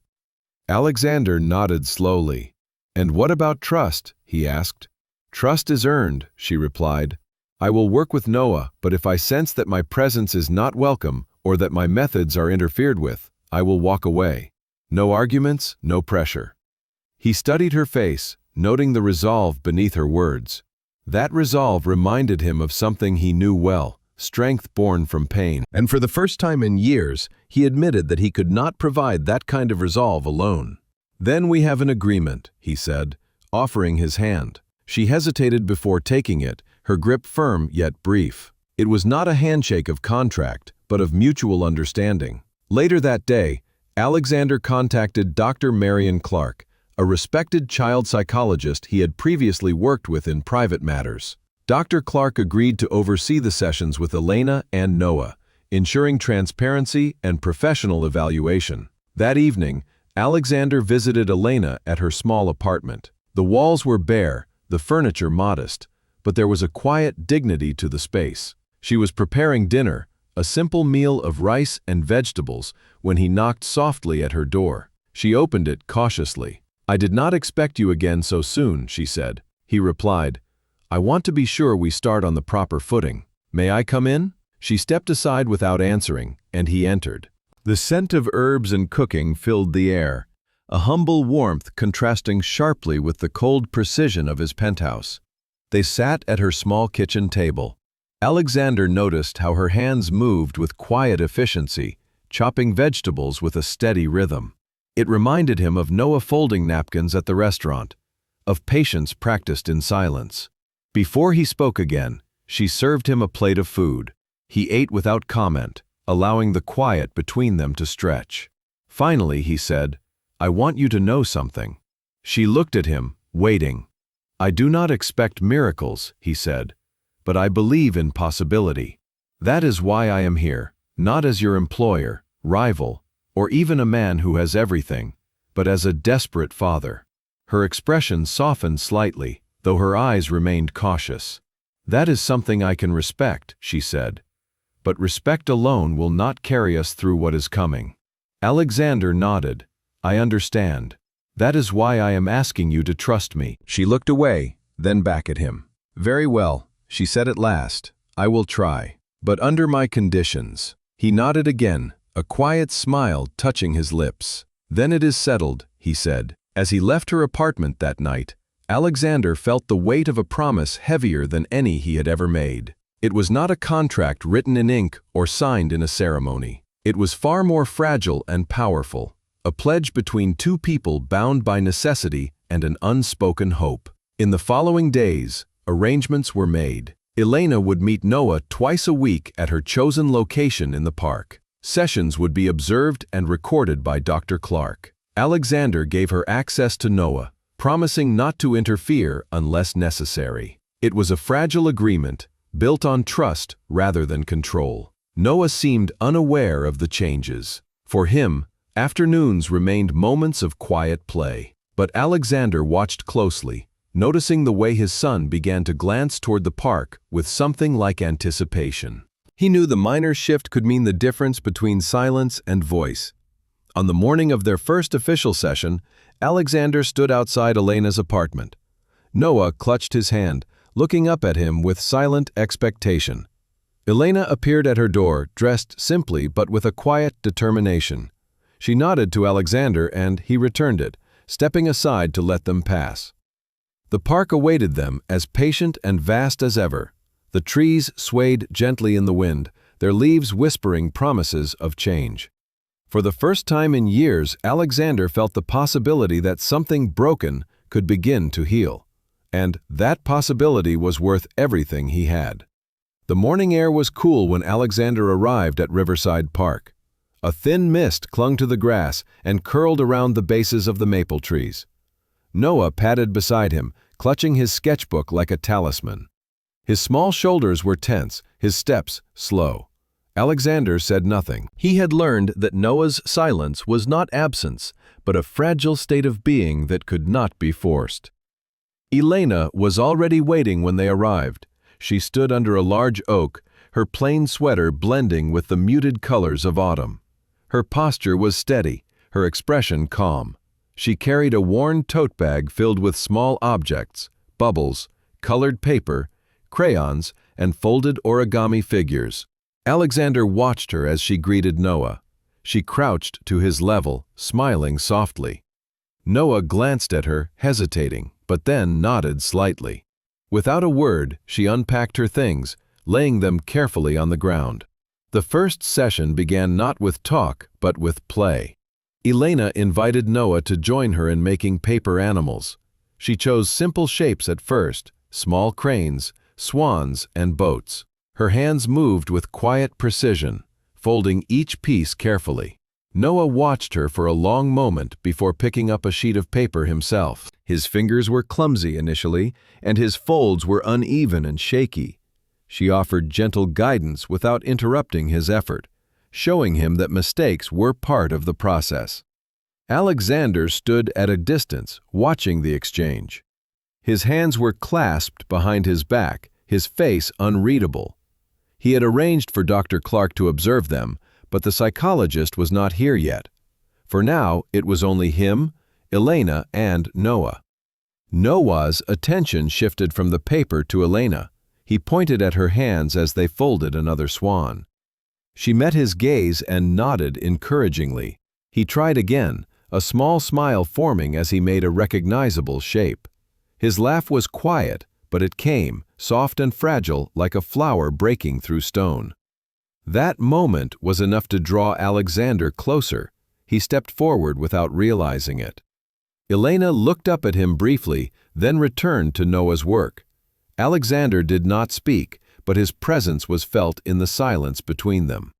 Alexander nodded slowly. And what about trust? He asked. Trust is earned, she replied. I will work with Noah, but if I sense that my presence is not welcome or that my methods are interfered with, I will walk away. No arguments, no pressure. He studied her face, noting the resolve beneath her words. That resolve reminded him of something he knew well, strength born from pain. And for the first time in years, he admitted that he could not provide that kind of resolve alone. Then we have an agreement, he said, offering his hand. She hesitated before taking it, her grip firm yet brief. It was not a handshake of contract, but of mutual understanding. Later that day, Alexander contacted Dr. Marion Clark, a respected child psychologist he had previously worked with in private matters. Dr. Clark agreed to oversee the sessions with Elena and Noah, ensuring transparency and professional evaluation. That evening, Alexander visited Elena at her small apartment. The walls were bare, the furniture modest, but there was a quiet dignity to the space. She was preparing dinner, a simple meal of rice and vegetables, when he knocked softly at her door. She opened it cautiously. "I did not expect you again so soon," she said. He replied, "I want to be sure we start on the proper footing. May I come in?" She stepped aside without answering, and he entered. The scent of herbs and cooking filled the air, a humble warmth contrasting sharply with the cold precision of his penthouse. They sat at her small kitchen table. Alexander noticed how her hands moved with quiet efficiency, chopping vegetables with a steady rhythm. It reminded him of Noah folding napkins at the restaurant, of patience practiced in silence. Before he spoke again, she served him a plate of food. He ate without comment, allowing the quiet between them to stretch. Finally, he said, "I want you to know something." She looked at him, waiting. "I do not expect miracles," he said, "but I believe in possibility. That is why I am here, not as your employer, rival, or even a man who has everything, but as a desperate father." Her expression softened slightly, though her eyes remained cautious. "That is something I can respect," she said. "But respect alone will not carry us through what is coming." Alexander nodded. "I understand. That is why I am asking you to trust me." She looked away, then back at him. "Very well," she said at last. "I will try. But under my conditions." He nodded again, a quiet smile touching his lips. "Then it is settled," he said. As he left her apartment that night, Alexander felt the weight of a promise heavier than any he had ever made. It was not a contract written in ink or signed in a ceremony. It was far more fragile and powerful, a pledge between two people bound by necessity and an unspoken hope. In the following days, arrangements were made. Elena would meet Noah twice a week at her chosen location in the park. Sessions would be observed and recorded by Dr. Clark. Alexander gave her access to Noah, promising not to interfere unless necessary. It was a fragile agreement, built on trust rather than control. Noah seemed unaware of the changes. For him, afternoons remained moments of quiet play. But Alexander watched closely, noticing the way his son began to glance toward the park with something like anticipation. He knew the minor shift could mean the difference between silence and voice. On the morning of their first official session, Alexander stood outside Elena's apartment. Noah clutched his hand, looking up at him with silent expectation. Elena appeared at her door, dressed simply but with a quiet determination. She nodded to Alexander and he returned it, stepping aside to let them pass. The park awaited them, as patient and vast as ever. The trees swayed gently in the wind, their leaves whispering promises of change. For the first time in years, Alexander felt the possibility that something broken could begin to heal. And that possibility was worth everything he had. The morning air was cool when Alexander arrived at Riverside Park. A thin mist clung to the grass and curled around the bases of the maple trees. Noah padded beside him, clutching his sketchbook like a talisman. His small shoulders were tense, his steps slow. Alexander said nothing. He had learned that Noah's silence was not absence, but a fragile state of being that could not be forced. Elena was already waiting when they arrived. She stood under a large oak, her plain sweater blending with the muted colors of autumn. Her posture was steady, her expression calm. She carried a worn tote bag filled with small objects, bubbles, colored paper, crayons, and folded origami figures. Alexander watched her as she greeted Noah. She crouched to his level, smiling softly. Noah glanced at her, hesitating, but then nodded slightly. Without a word, she unpacked her things, laying them carefully on the ground. The first session began not with talk, but with play. Elena invited Noah to join her in making paper animals. She chose simple shapes at first, small cranes, swans, and boats. Her hands moved with quiet precision, folding each piece carefully. Noah watched her for a long moment before picking up a sheet of paper himself. His fingers were clumsy initially, and his folds were uneven and shaky. She offered gentle guidance without interrupting his effort, showing him that mistakes were part of the process. Alexander stood at a distance, watching the exchange. His hands were clasped behind his back, his face unreadable. He had arranged for Dr. Clark to observe them, but the psychologist was not here yet. For now, it was only him, Elena, and Noah. Noah's attention shifted from the paper to Elena. He pointed at her hands as they folded another swan. She met his gaze and nodded encouragingly. He tried again, a small smile forming as he made a recognizable shape. His laugh was quiet, but it came, soft and fragile, like a flower breaking through stone. That moment was enough to draw Alexander closer. He stepped forward without realizing it. Elena looked up at him briefly, then returned to Noah's work. Alexander did not speak, but his presence was felt in the silence between them.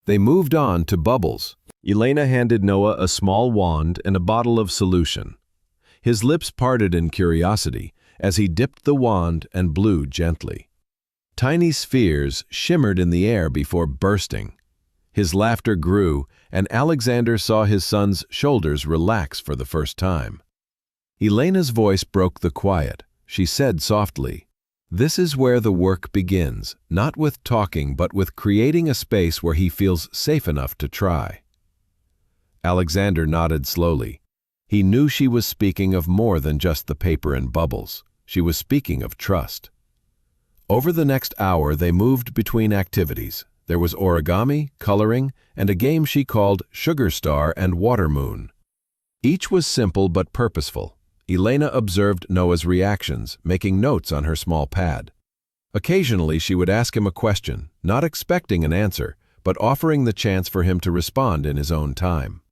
They moved on to bubbles. Elena handed Noah a small wand and a bottle of solution. His lips parted in curiosity as he dipped the wand and blew gently. Tiny spheres shimmered in the air before bursting. His laughter grew, and Alexander saw his son's shoulders relax for the first time. Elena's voice broke the quiet. She said softly, "This is where the work begins, not with talking but with creating a space where he feels safe enough to try." Alexander nodded slowly. He knew she was speaking of more than just the paper and bubbles. She was speaking of trust. Over the next hour, they moved between activities. There was origami, coloring, and a game she called Sugar Star and Water Moon. Each was simple but purposeful. Elena observed Noah's reactions, making notes on her small pad. Occasionally, she would ask him a question, not expecting an answer, but offering the chance for him to respond in his own time.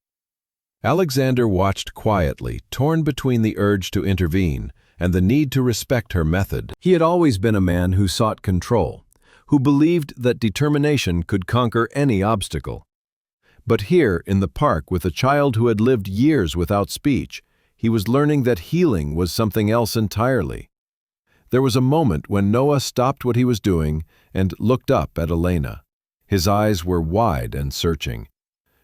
Alexander watched quietly, torn between the urge to intervene and the need to respect her method. He had always been a man who sought control, who believed that determination could conquer any obstacle. But here, in the park with a child who had lived years without speech, he was learning that healing was something else entirely. There was a moment when Noah stopped what he was doing and looked up at Elena. His eyes were wide and searching.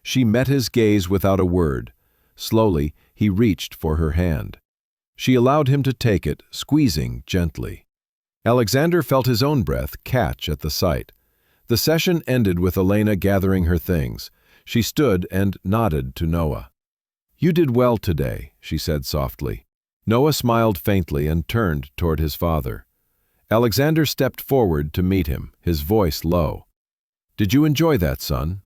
She met his gaze without a word. Slowly, he reached for her hand. She allowed him to take it, squeezing gently. Alexander felt his own breath catch at the sight. The session ended with Elena gathering her things. She stood and nodded to Noah. "You did well today," she said softly. Noah smiled faintly and turned toward his father. Alexander stepped forward to meet him, his voice low. "Did you enjoy that, son?"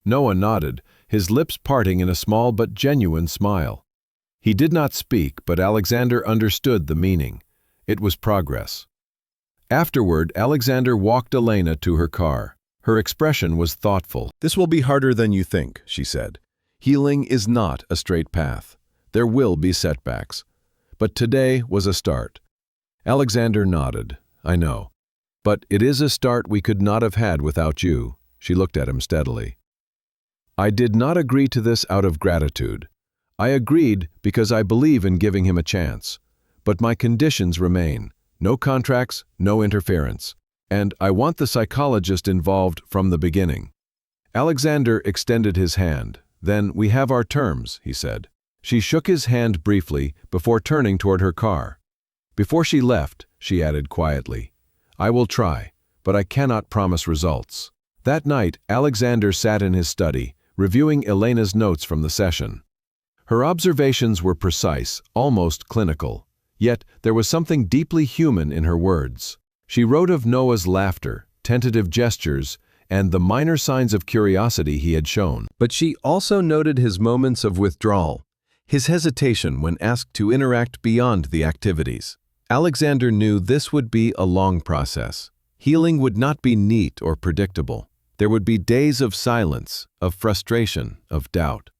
Noah nodded, his lips parting in a small but genuine smile. He did not speak, but Alexander understood the meaning. It was progress. Afterward, Alexander walked Elena to her car. Her expression was thoughtful. "This will be harder than you think," she said. "Healing is not a straight path. There will be setbacks. But today was a start." Alexander nodded. "I know. But it is a start we could not have had without you." She looked at him steadily. "I did not agree to this out of gratitude. I agreed because I believe in giving him a chance. But my conditions remain. No contracts, no interference. And I want the psychologist involved from the beginning." Alexander extended his hand. "Then we have our terms," he said. She shook his hand briefly before turning toward her car. Before she left, she added quietly, "I will try, but I cannot promise results." That night, Alexander sat in his study, reviewing Elena's notes from the session. Her observations were precise, almost clinical. Yet there was something deeply human in her words. She wrote of Noah's laughter, tentative gestures, and the minor signs of curiosity he had shown. But she also noted his moments of withdrawal, his hesitation when asked to interact beyond the activities. Alexander knew this would be a long process. Healing would not be neat or predictable. There would be days of silence, of frustration, of doubt.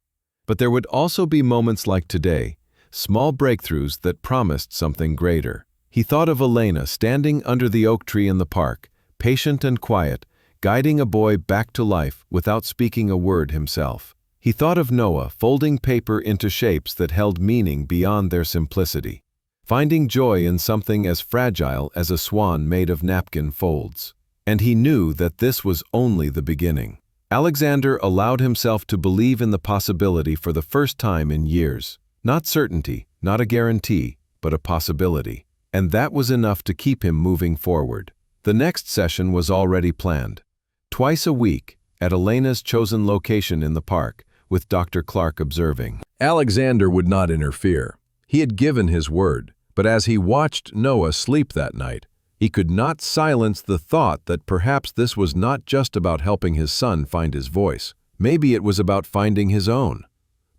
But there would also be moments like today, small breakthroughs that promised something greater. He thought of Elena standing under the oak tree in the park, patient and quiet, guiding a boy back to life without speaking a word himself. He thought of Noah folding paper into shapes that held meaning beyond their simplicity, finding joy in something as fragile as a swan made of napkin folds. And he knew that this was only the beginning. Alexander allowed himself to believe in the possibility for the first time in years. Not certainty, not a guarantee, but a possibility. And that was enough to keep him moving forward. The next session was already planned. Twice a week, at Elena's chosen location in the park, with Dr. Clark observing. Alexander would not interfere. He had given his word, but as he watched Noah sleep that night, he could not silence the thought that perhaps this was not just about helping his son find his voice. Maybe it was about finding his own.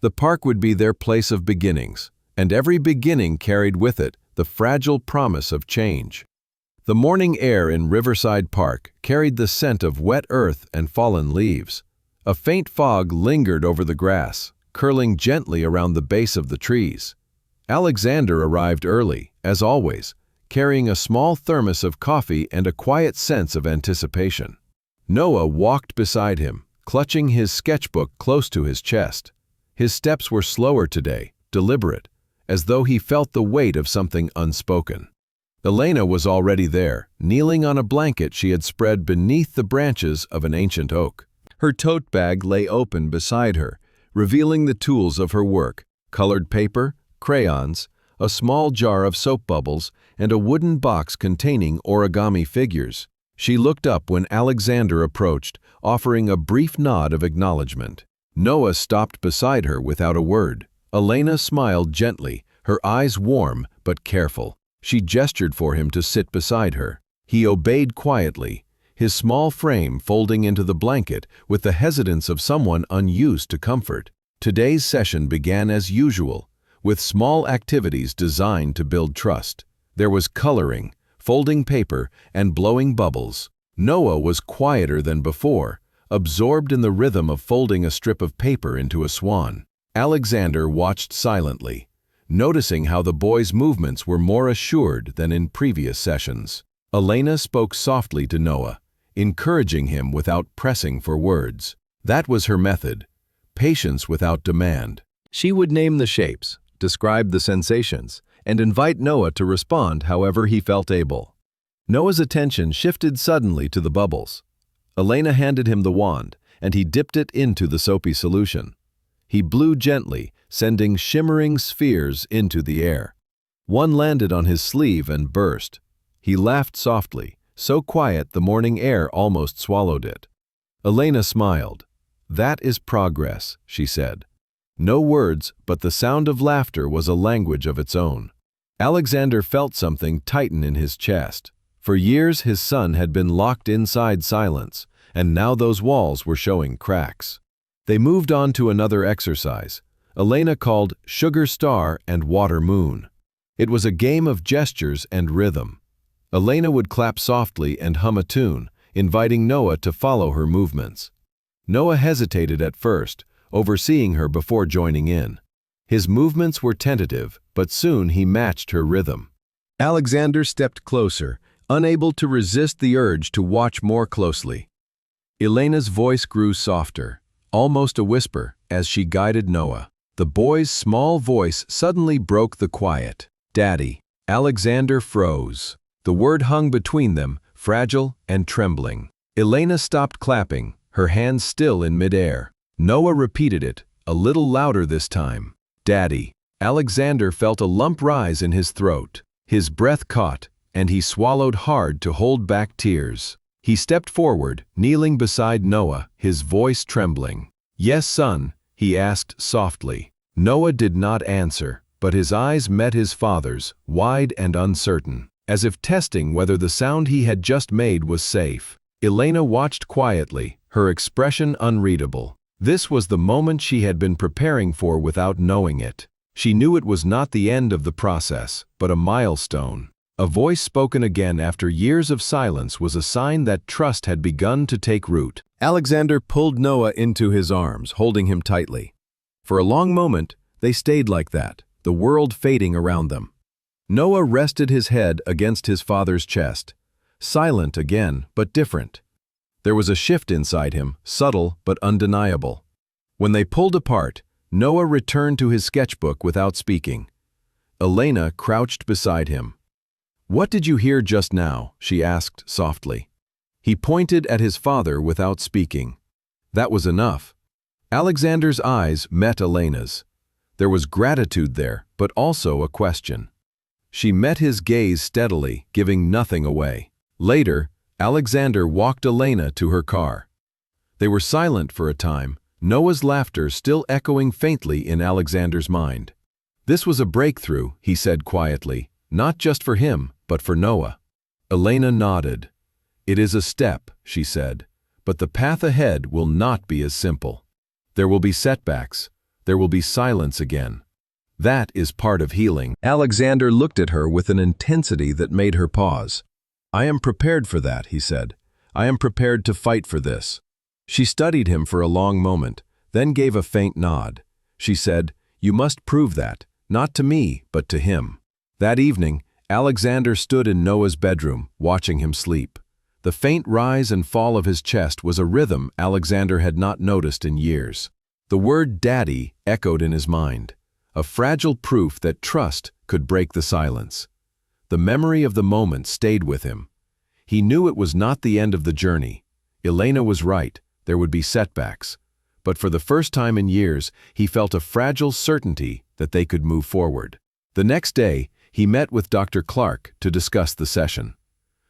The park would be their place of beginnings, and every beginning carried with it the fragile promise of change. The morning air in Riverside Park carried the scent of wet earth and fallen leaves. A faint fog lingered over the grass, curling gently around the base of the trees. Alexander arrived early, as always, carrying a small thermos of coffee and a quiet sense of anticipation. Noah walked beside him, clutching his sketchbook close to his chest. His steps were slower today, deliberate, as though he felt the weight of something unspoken. Elena was already there, kneeling on a blanket she had spread beneath the branches of an ancient oak. Her tote bag lay open beside her, revealing the tools of her work: colored paper, crayons, a small jar of soap bubbles, and a wooden box containing origami figures. She looked up when Alexander approached, offering a brief nod of acknowledgement. Noah stopped beside her without a word. Elena smiled gently, her eyes warm but careful. She gestured for him to sit beside her. He obeyed quietly, his small frame folding into the blanket with the hesitance of someone unused to comfort. Today's session began as usual, with small activities designed to build trust. There was coloring, folding paper, and blowing bubbles. Noah was quieter than before, absorbed in the rhythm of folding a strip of paper into a swan. Alexander watched silently, noticing how the boy's movements were more assured than in previous sessions. Elena spoke softly to Noah, encouraging him without pressing for words. That was her method, patience without demand. She would name the shapes, describe the sensations, and invite Noah to respond however he felt able. Noah's attention shifted suddenly to the bubbles. Elena handed him the wand, and he dipped it into the soapy solution. He blew gently, sending shimmering spheres into the air. One landed on his sleeve and burst. He laughed softly, so quiet the morning air almost swallowed it. Elena smiled. "That is progress," she said. No words, but the sound of laughter was a language of its own. Alexander felt something tighten in his chest. For years his son had been locked inside silence, and now those walls were showing cracks. They moved on to another exercise, Elena called Sugar Star and Water Moon. It was a game of gestures and rhythm. Elena would clap softly and hum a tune, inviting Noah to follow her movements. Noah hesitated at first, overseeing her before joining in. His movements were tentative, but soon he matched her rhythm. Alexander stepped closer, unable to resist the urge to watch more closely. Elena's voice grew softer, almost a whisper, as she guided Noah. The boy's small voice suddenly broke the quiet. "Daddy." Alexander froze. The word hung between them, fragile and trembling. Elena stopped clapping, her hands still in midair. Noah repeated it, a little louder this time. "Daddy." Alexander felt a lump rise in his throat. His breath caught, and he swallowed hard to hold back tears. He stepped forward, kneeling beside Noah, his voice trembling. "Yes, son?" he asked softly. Noah did not answer, but his eyes met his father's, wide and uncertain, as if testing whether the sound he had just made was safe. Elena watched quietly, her expression unreadable. This was the moment she had been preparing for without knowing it. She knew it was not the end of the process, but a milestone. A voice spoken again after years of silence was a sign that trust had begun to take root. Alexander pulled Noah into his arms, holding him tightly. For a long moment, they stayed like that, the world fading around them. Noah rested his head against his father's chest, silent again, but different. There was a shift inside him, subtle but undeniable. When they pulled apart, Noah returned to his sketchbook without speaking. Elena crouched beside him. "What did you hear just now?" she asked softly. He pointed at his father without speaking. That was enough. Alexander's eyes met Elena's. There was gratitude there, but also a question. She met his gaze steadily, giving nothing away. Later, Alexander walked Elena to her car. They were silent for a time, Noah's laughter still echoing faintly in Alexander's mind. "This was a breakthrough," he said quietly, "not just for him, but for Noah." Elena nodded. "It is a step," she said, "but the path ahead will not be as simple. There will be setbacks. There will be silence again. That is part of healing." Alexander looked at her with an intensity that made her pause. "I am prepared for that," he said. "I am prepared to fight for this." She studied him for a long moment, then gave a faint nod. She said, "You must prove that, not to me, but to him." That evening, Alexander stood in Noah's bedroom, watching him sleep. The faint rise and fall of his chest was a rhythm Alexander had not noticed in years. The word "daddy" echoed in his mind, a fragile proof that trust could break the silence. The memory of the moment stayed with him. He knew it was not the end of the journey. Elena was right, there would be setbacks. But for the first time in years, he felt a fragile certainty that they could move forward. The next day, he met with Dr. Clark to discuss the session.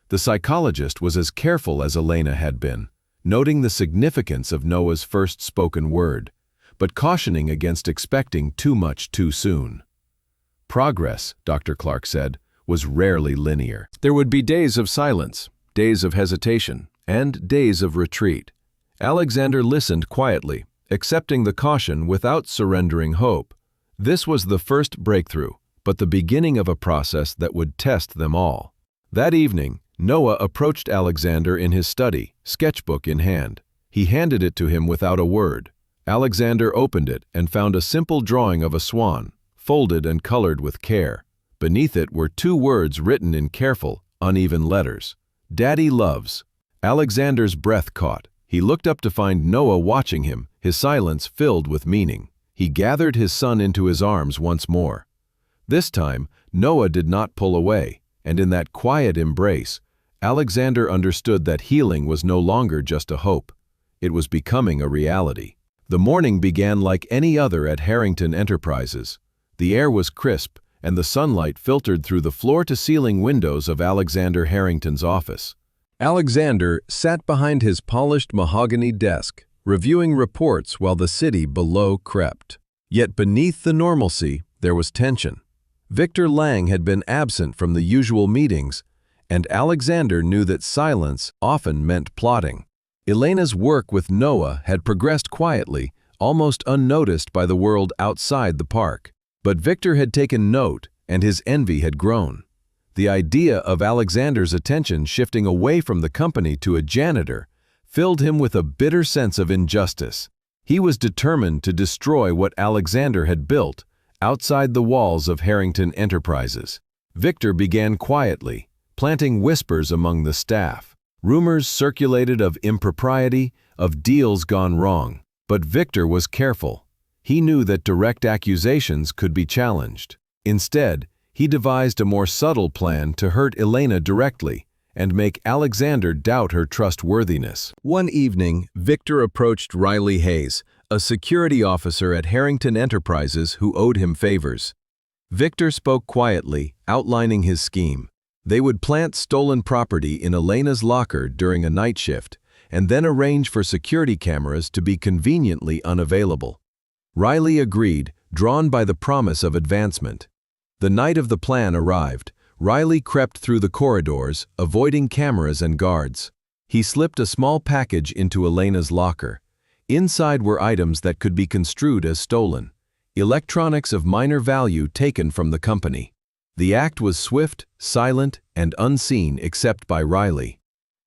The psychologist was as careful as Elena had been, noting the significance of Noah's first spoken word, but cautioning against expecting too much too soon. Progress, Dr. Clark said, was rarely linear. There would be days of silence, days of hesitation, and days of retreat. Alexander listened quietly, accepting the caution without surrendering hope. This was the first breakthrough, but the beginning of a process that would test them all. That evening, Noah approached Alexander in his study, sketchbook in hand. He handed it to him without a word. Alexander opened it and found a simple drawing of a swan, folded and colored with care. Beneath it were two words written in careful, uneven letters. "Daddy loves." Alexander's breath caught. He looked up to find Noah watching him, his silence filled with meaning. He gathered his son into his arms once more. This time, Noah did not pull away, and in that quiet embrace, Alexander understood that healing was no longer just a hope. It was becoming a reality. The morning began like any other at Harrington Enterprises. The air was crisp, and the sunlight filtered through the floor-to-ceiling windows of Alexander Harrington's office. Alexander sat behind his polished mahogany desk, reviewing reports while the city below crept. Yet beneath the normalcy, there was tension. Victor Lang had been absent from the usual meetings, and Alexander knew that silence often meant plotting. Elena's work with Noah had progressed quietly, almost unnoticed by the world outside the park. But Victor had taken note, and his envy had grown. The idea of Alexander's attention shifting away from the company to a janitor filled him with a bitter sense of injustice. He was determined to destroy what Alexander had built outside the walls of Harrington Enterprises. Victor began quietly, planting whispers among the staff. Rumors circulated of impropriety, of deals gone wrong. But Victor was careful. He knew that direct accusations could be challenged. Instead, he devised a more subtle plan to hurt Elena directly and make Alexander doubt her trustworthiness. One evening, Victor approached Riley Hayes, a security officer at Harrington Enterprises who owed him favors. Victor spoke quietly, outlining his scheme. They would plant stolen property in Elena's locker during a night shift, and then arrange for security cameras to be conveniently unavailable. Riley agreed, drawn by the promise of advancement. The night of the plan arrived. Riley crept through the corridors, avoiding cameras and guards. He slipped a small package into Elena's locker. Inside were items that could be construed as stolen, electronics of minor value taken from the company. The act was swift, silent, and unseen except by Riley.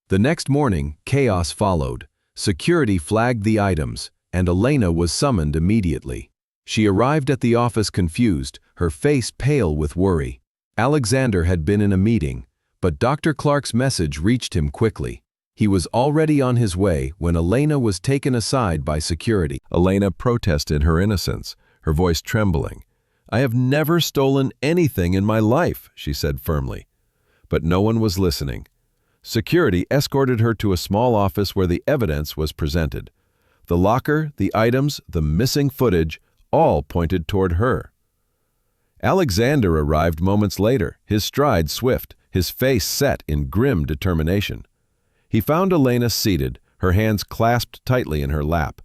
The next morning, chaos followed. Security flagged the items, and Elena was summoned immediately. She arrived at the office confused, her face pale with worry. Alexander had been in a meeting, But Dr. Clark's message reached him quickly. He was already on his way when Elena was taken aside by security. Elena protested her innocence, her voice trembling. "I have never stolen anything in my life," she said firmly. But no one was listening. Security escorted her to a small office where the evidence was presented. The locker, the items, the missing footage, all pointed toward her. Alexander arrived moments later, his stride swift, his face set in grim determination. He found Elena seated, her hands clasped tightly in her lap.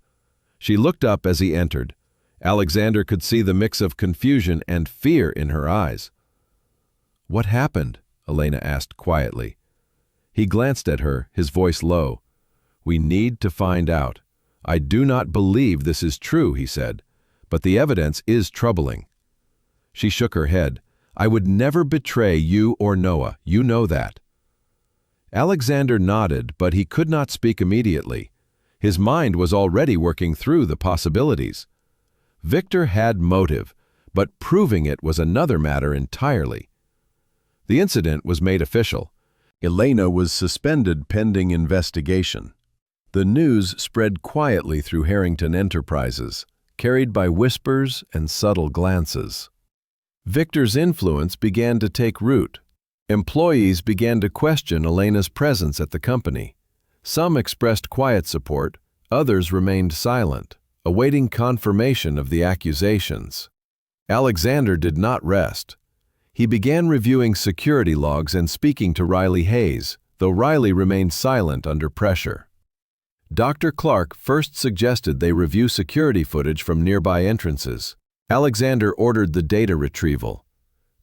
She looked up as he entered. Alexander could see the mix of confusion and fear in her eyes. "What happened?" Elena asked quietly. He glanced at her, his voice low. "We need to find out. I do not believe this is true," he said, "but the evidence is troubling." She shook her head. "I would never betray you or Noah, you know that." Alexander nodded, but he could not speak immediately. His mind was already working through the possibilities. Victor had motive, but proving it was another matter entirely. The incident was made official. Elena was suspended pending investigation. The news spread quietly through Harrington Enterprises, carried by whispers and subtle glances. Victor's influence began to take root. Employees began to question Elena's presence at the company. Some expressed quiet support, others remained silent, awaiting confirmation of the accusations. Alexander did not rest. He began reviewing security logs and speaking to Riley Hayes, though Riley remained silent under pressure. Dr. Clark first suggested they review security footage from nearby entrances. Alexander ordered the data retrieval.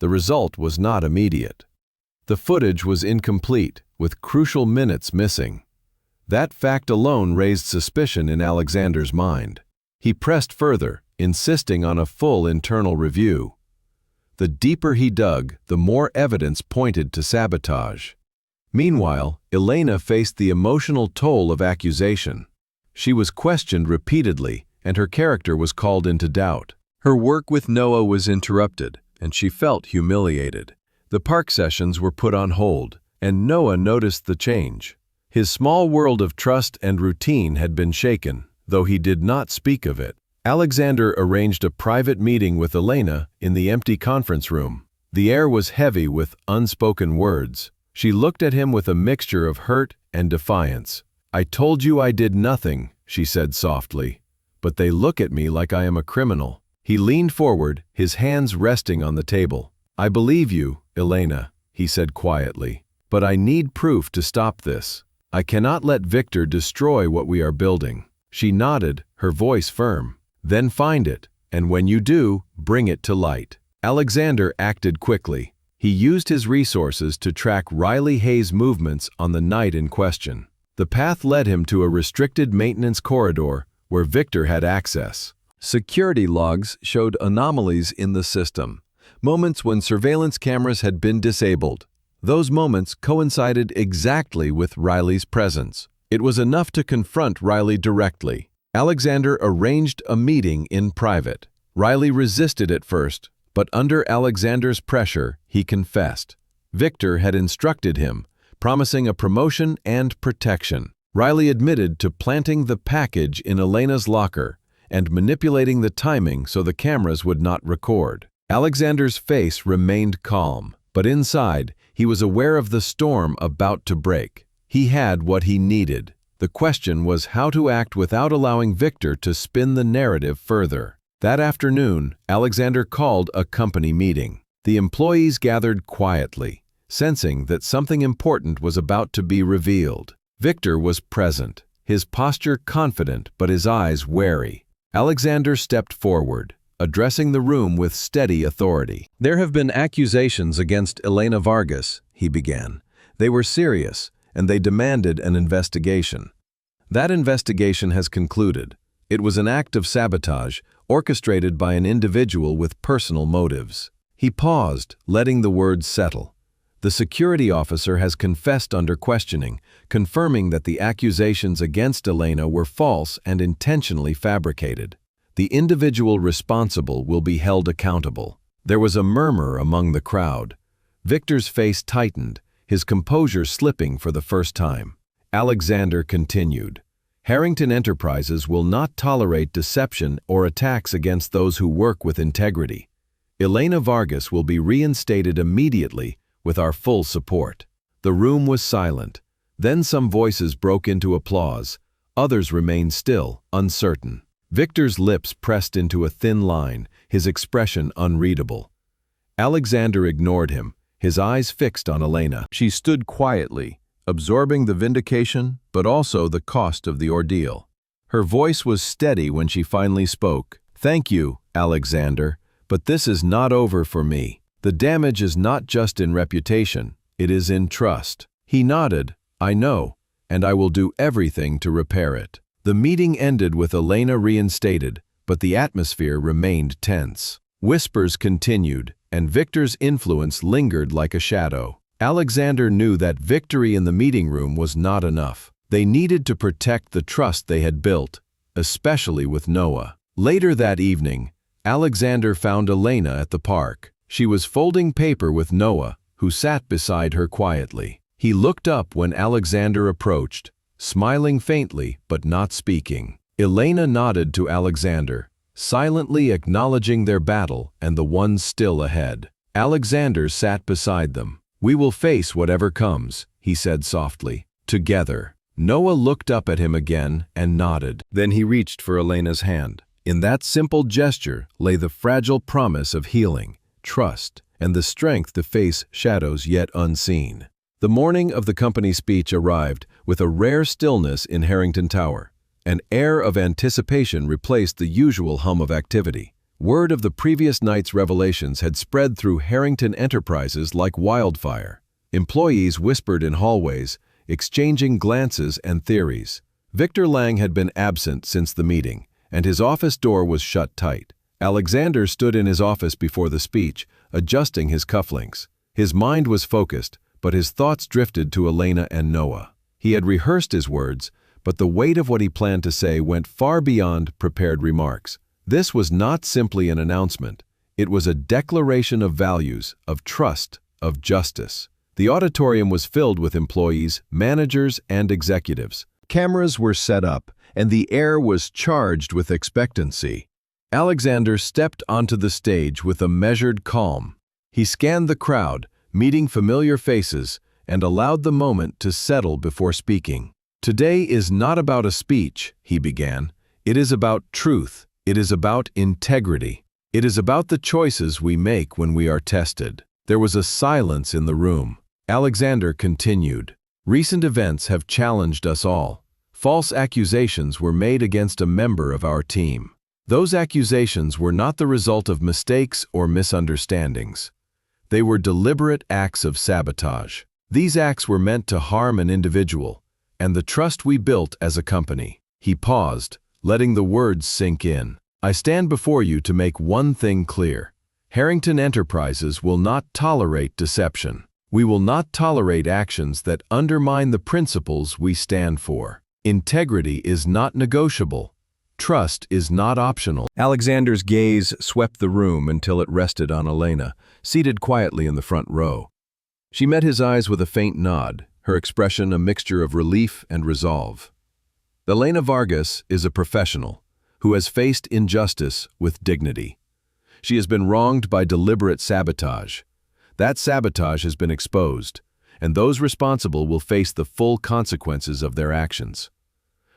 The result was not immediate. The footage was incomplete, with crucial minutes missing. That fact alone raised suspicion in Alexander's mind. He pressed further, insisting on a full internal review. The deeper he dug, the more evidence pointed to sabotage. Meanwhile, Elena faced the emotional toll of accusation. She was questioned repeatedly, and her character was called into doubt. Her work with Noah was interrupted, and she felt humiliated. The park sessions were put on hold, and Noah noticed the change. His small world of trust and routine had been shaken, though he did not speak of it. Alexander arranged a private meeting with Elena in the empty conference room. The air was heavy with unspoken words. She looked at him with a mixture of hurt and defiance. "I told you I did nothing," she said softly, "but they look at me like I am a criminal." He leaned forward, his hands resting on the table. "I believe you, Elena," he said quietly, "but I need proof to stop this. I cannot let Victor destroy what we are building." She nodded, her voice firm. "Then find it, and when you do, bring it to light." Alexander acted quickly. He used his resources to track Riley Hayes' movements on the night in question. The path led him to a restricted maintenance corridor where Victor had access. Security logs showed anomalies in the system, moments when surveillance cameras had been disabled. Those moments coincided exactly with Riley's presence. It was enough to confront Riley directly. Alexander arranged a meeting in private. Riley resisted at first, but under Alexander's pressure, he confessed. Victor had instructed him, promising a promotion and protection. Riley admitted to planting the package in Elena's locker and manipulating the timing so the cameras would not record. Alexander's face remained calm, but inside, he was aware of the storm about to break. He had what he needed. The question was how to act without allowing Victor to spin the narrative further. That afternoon, Alexander called a company meeting. The employees gathered quietly, sensing that something important was about to be revealed. Victor was present, his posture confident but his eyes wary. Alexander stepped forward, addressing the room with steady authority. "There have been accusations against Elena Vargas," he began. "They were serious, and they demanded an investigation. That investigation has concluded. It was an act of sabotage, orchestrated by an individual with personal motives." He paused, letting the words settle. The security officer has confessed under questioning, confirming that the accusations against Elena were false and intentionally fabricated. The individual responsible will be held accountable. There was a murmur among the crowd. Victor's face tightened, his composure slipping for the first time. Alexander continued, "Harrington Enterprises will not tolerate deception or attacks against those who work with integrity. Elena Vargas will be reinstated immediately with our full support." The room was silent. Then some voices broke into applause. Others remained still, uncertain. Victor's lips pressed into a thin line, his expression unreadable. Alexander ignored him, his eyes fixed on Elena. She stood quietly, absorbing the vindication but also the cost of the ordeal. Her voice was steady when she finally spoke. "Thank you, Alexander, but this is not over for me. The damage is not just in reputation, it is in trust." He nodded. "I know, and I will do everything to repair it." The meeting ended with Elena reinstated, but the atmosphere remained tense. Whispers continued, and Victor's influence lingered like a shadow. Alexander knew that victory in the meeting room was not enough. They needed to protect the trust they had built, especially with Noah. Later that evening, Alexander found Elena at the park. She was folding paper with Noah, who sat beside her quietly. He looked up when Alexander approached, smiling faintly but not speaking. Elena nodded to Alexander, silently acknowledging their battle and the one still ahead. Alexander sat beside them. "We will face whatever comes," he said softly. "Together." Noah looked up at him again and nodded. Then he reached for Elena's hand. In that simple gesture lay the fragile promise of healing, trust, and the strength to face shadows yet unseen. The morning of the company speech arrived with a rare stillness in Harrington Tower. An air of anticipation replaced the usual hum of activity. Word of the previous night's revelations had spread through Harrington Enterprises like wildfire. Employees whispered in hallways, exchanging glances and theories. Victor Lang had been absent since the meeting, and his office door was shut tight. Alexander stood in his office before the speech, adjusting his cufflinks. His mind was focused, but his thoughts drifted to Elena and Noah. He had rehearsed his words, but the weight of what he planned to say went far beyond prepared remarks. This was not simply an announcement. It was a declaration of values, of trust, of justice. The auditorium was filled with employees, managers, and executives. Cameras were set up, and the air was charged with expectancy. Alexander stepped onto the stage with a measured calm. He scanned the crowd, meeting familiar faces, and allowed the moment to settle before speaking. "Today is not about a speech," he began. "It is about truth. It is about integrity. It is about the choices we make when we are tested." There was a silence in the room. Alexander continued, "Recent events have challenged us all. False accusations were made against a member of our team. Those accusations were not the result of mistakes or misunderstandings. They were deliberate acts of sabotage. These acts were meant to harm an individual and the trust we built as a company." He paused, letting the words sink in. "I stand before you to make one thing clear. Harrington Enterprises will not tolerate deception. We will not tolerate actions that undermine the principles we stand for. Integrity is not negotiable. Trust is not optional." Alexander's gaze swept the room until it rested on Elena, seated quietly in the front row. She met his eyes with a faint nod, her expression a mixture of relief and resolve. Elena Vargas is a professional who has faced injustice with dignity. She has been wronged by deliberate sabotage. That sabotage has been exposed, and those responsible will face the full consequences of their actions.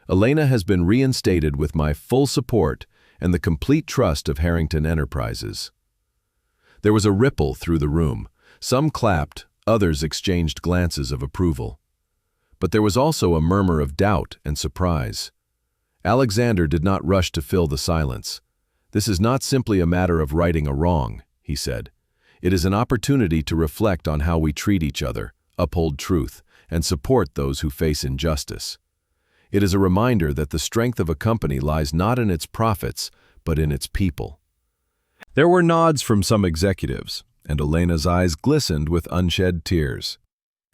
Elena has been reinstated with my full support and the complete trust of Harrington Enterprises. There was a ripple through the room. Some clapped, others exchanged glances of approval. But there was also a murmur of doubt and surprise. Alexander did not rush to fill the silence. "This is not simply a matter of righting a wrong," he said. "It is an opportunity to reflect on how we treat each other, uphold truth, and support those who face injustice. It is a reminder that the strength of a company lies not in its profits, but in its people." There were nods from some executives, and Elena's eyes glistened with unshed tears.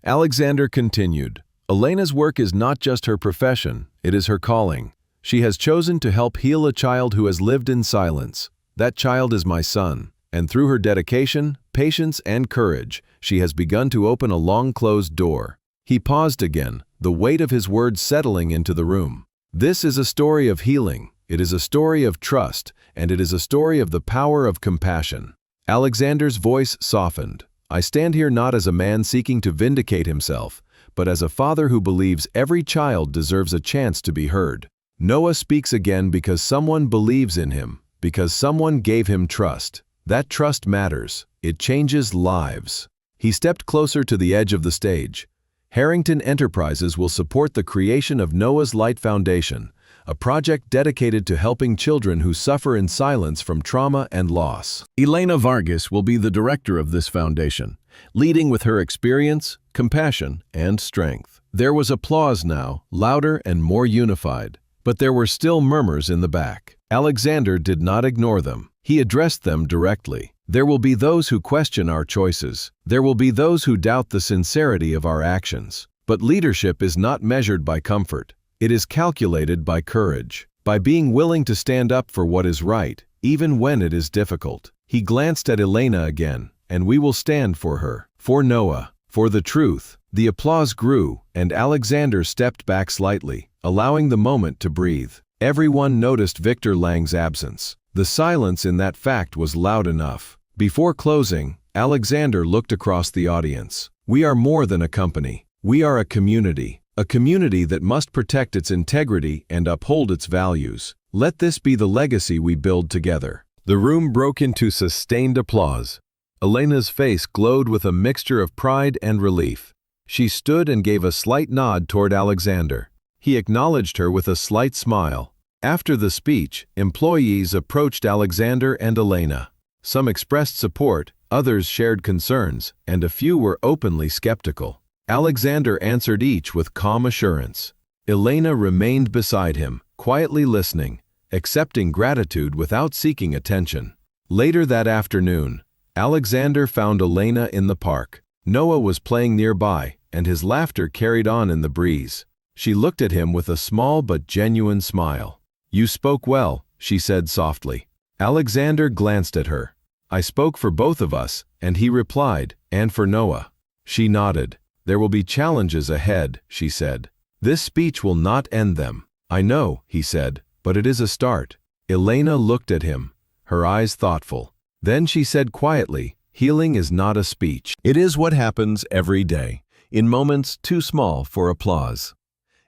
Alexander continued, "Elena's work is not just her profession, it is her calling. She has chosen to help heal a child who has lived in silence. That child is my son. And through her dedication, patience, and courage, she has begun to open a long-closed door. He paused again, the weight of his words settling into the room. This is a story of healing. It is a story of trust, and it is a story of the power of compassion. Alexander's voice softened. I stand here not as a man seeking to vindicate himself, but as a father who believes every child deserves a chance to be heard. Noah speaks again because someone believes in him, because someone gave him trust. That trust matters. It changes lives. He stepped closer to the edge of the stage. Harrington Enterprises will support the creation of Noah's Light Foundation, a project dedicated to helping children who suffer in silence from trauma and loss. Elena Vargas will be the director of this foundation, leading with her experience, compassion, and strength. There was applause now, louder and more unified, but there were still murmurs in the back. Alexander did not ignore them. He addressed them directly. There will be those who question our choices. There will be those who doubt the sincerity of our actions. But leadership is not measured by comfort. It is calculated by courage, by being willing to stand up for what is right, even when it is difficult. He glanced at Elena again, and we will stand for her, for Noah, for the truth. The applause grew, and Alexander stepped back slightly, allowing the moment to breathe. Everyone noticed Victor Lang's absence. The silence in that fact was loud enough. Before closing, Alexander looked across the audience. We are more than a company. We are a community that must protect its integrity and uphold its values. Let this be the legacy we build together. The room broke into sustained applause. Elena's face glowed with a mixture of pride and relief. She stood and gave a slight nod toward Alexander. He acknowledged her with a slight smile. After the speech, employees approached Alexander and Elena. Some expressed support, others shared concerns, and a few were openly skeptical. Alexander answered each with calm assurance. Elena remained beside him, quietly listening, accepting gratitude without seeking attention. Later that afternoon, Alexander found Elena in the park. Noah was playing nearby, and his laughter carried on in the breeze. She looked at him with a small but genuine smile. You spoke well, she said softly. Alexander glanced at her. I spoke for both of us, and he replied, and for Noah. She nodded. There will be challenges ahead, she said. This speech will not end them. I know, he said, but it is a start. Elena looked at him, her eyes thoughtful. Then she said quietly, healing is not a speech. It is what happens every day, in moments too small for applause.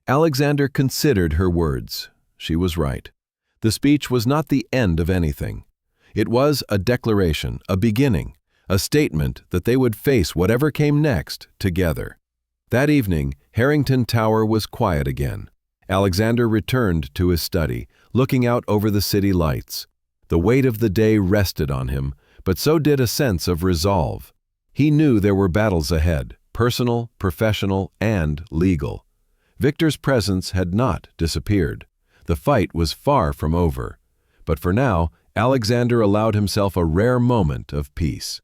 Alexander considered her words. She was right. The speech was not the end of anything. It was a declaration, a beginning, a statement that they would face whatever came next together. That evening, Harrington Tower was quiet again. Alexander returned to his study, looking out over the city lights. The weight of the day rested on him, but so did a sense of resolve. He knew there were battles ahead, personal, professional, and legal. Victor's presence had not disappeared. The fight was far from over. But for now, Alexander allowed himself a rare moment of peace.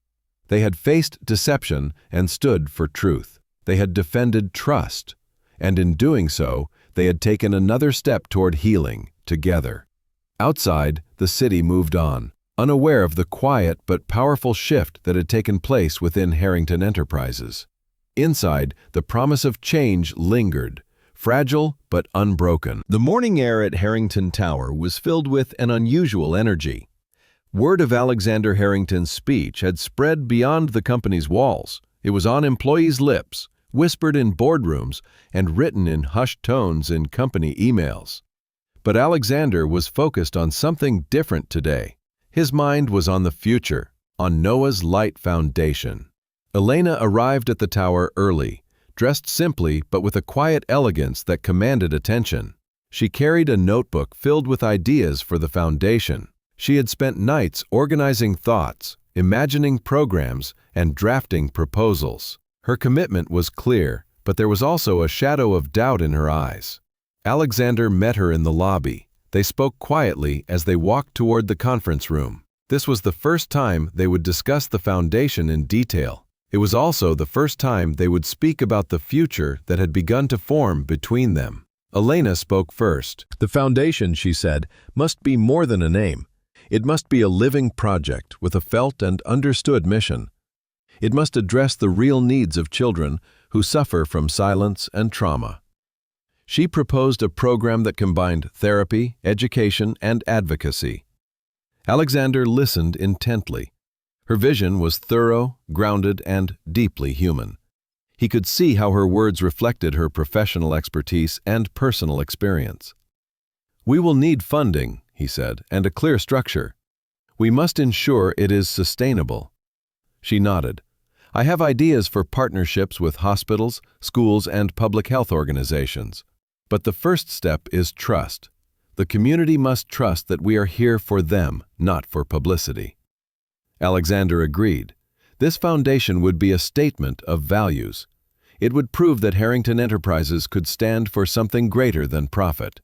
They had faced deception and stood for truth. They had defended trust. And in doing so, they had taken another step toward healing, together. Outside, the city moved on, unaware of the quiet but powerful shift that had taken place within Harrington Enterprises. Inside, the promise of change lingered, fragile but unbroken. The morning air at Harrington Tower was filled with an unusual energy. Word of Alexander Harrington's speech had spread beyond the company's walls. It was on employees' lips, whispered in boardrooms, and written in hushed tones in company emails. But Alexander was focused on something different today. His mind was on the future, on Noah's Light Foundation. Elena arrived at the tower early, dressed simply but with a quiet elegance that commanded attention. She carried a notebook filled with ideas for the foundation. She had spent nights organizing thoughts, imagining programs, and drafting proposals. Her commitment was clear, but there was also a shadow of doubt in her eyes. Alexander met her in the lobby. They spoke quietly as they walked toward the conference room. This was the first time they would discuss the foundation in detail. It was also the first time they would speak about the future that had begun to form between them. Elena spoke first. The foundation, she said, must be more than a name. It must be a living project with a felt and understood mission. It must address the real needs of children who suffer from silence and trauma. She proposed a program that combined therapy, education, and advocacy. Alexander listened intently. Her vision was thorough, grounded, and deeply human. He could see how her words reflected her professional expertise and personal experience. "We will need funding," he said, "and a clear structure. We must ensure it is sustainable." She nodded. "I have ideas for partnerships with hospitals, schools, and public health organizations. But the first step is trust. The community must trust that we are here for them, not for publicity." Alexander agreed. This foundation would be a statement of values. It would prove that Harrington Enterprises could stand for something greater than profit.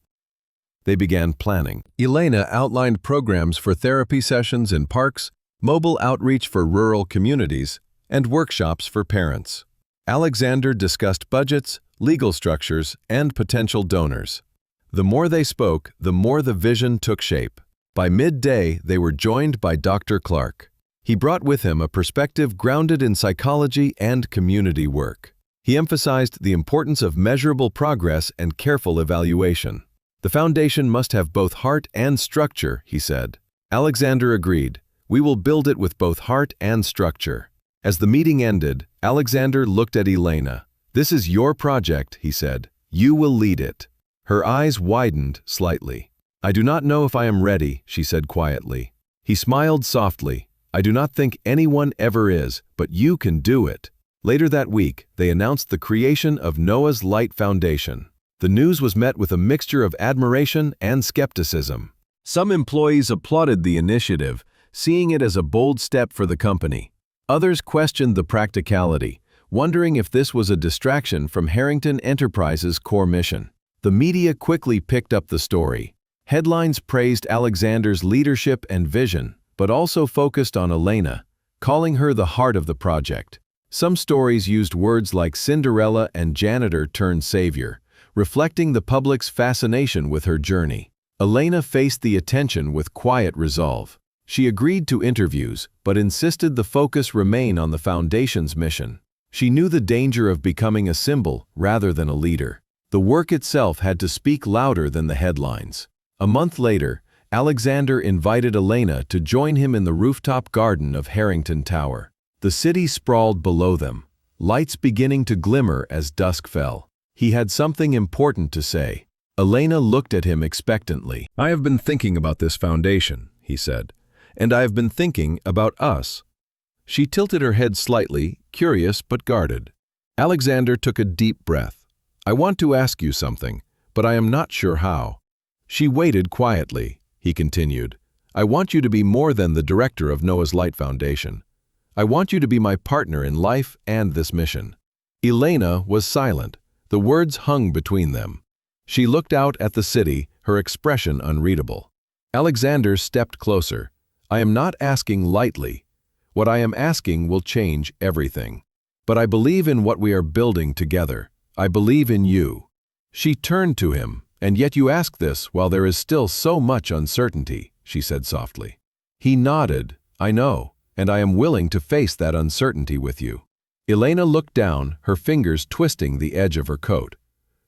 They began planning. Elena outlined programs for therapy sessions in parks, mobile outreach for rural communities, and workshops for parents. Alexander discussed budgets, legal structures, and potential donors. The more they spoke, the more the vision took shape. By midday, they were joined by Dr. Clark. He brought with him a perspective grounded in psychology and community work. He emphasized the importance of measurable progress and careful evaluation. "The foundation must have both heart and structure," he said. Alexander agreed. "We will build it with both heart and structure." As the meeting ended, Alexander looked at Elena. "This is your project," he said. "You will lead it." Her eyes widened slightly. "I do not know if I am ready," she said quietly. He smiled softly. "I do not think anyone ever is, but you can do it." Later that week, they announced the creation of Noah's Light Foundation. The news was met with a mixture of admiration and skepticism. Some employees applauded the initiative, seeing it as a bold step for the company. Others questioned the practicality, wondering if this was a distraction from Harrington Enterprises' core mission. The media quickly picked up the story. Headlines praised Alexander's leadership and vision, but also focused on Elena, calling her the heart of the project. Some stories used words like Cinderella and janitor-turned-savior, reflecting the public's fascination with her journey. Elena faced the attention with quiet resolve. She agreed to interviews, but insisted the focus remain on the foundation's mission. She knew the danger of becoming a symbol rather than a leader. The work itself had to speak louder than the headlines. A month later, Alexander invited Elena to join him in the rooftop garden of Harrington Tower. The city sprawled below them, lights beginning to glimmer as dusk fell. He had something important to say. Elena looked at him expectantly. "I have been thinking about this foundation," he said, "and I have been thinking about us." She tilted her head slightly, curious but guarded. Alexander took a deep breath. "I want to ask you something, but I am not sure how." She waited quietly. He continued, "I want you to be more than the director of Noah's Light Foundation. I want you to be my partner in life and this mission." Elena was silent. The words hung between them. She looked out at the city, her expression unreadable. Alexander stepped closer. "I am not asking lightly. What I am asking will change everything. But I believe in what we are building together. I believe in you." She turned to him. "And yet you ask this while there is still so much uncertainty," she said softly. He nodded. "I know, and I am willing to face that uncertainty with you." Elena looked down, her fingers twisting the edge of her coat.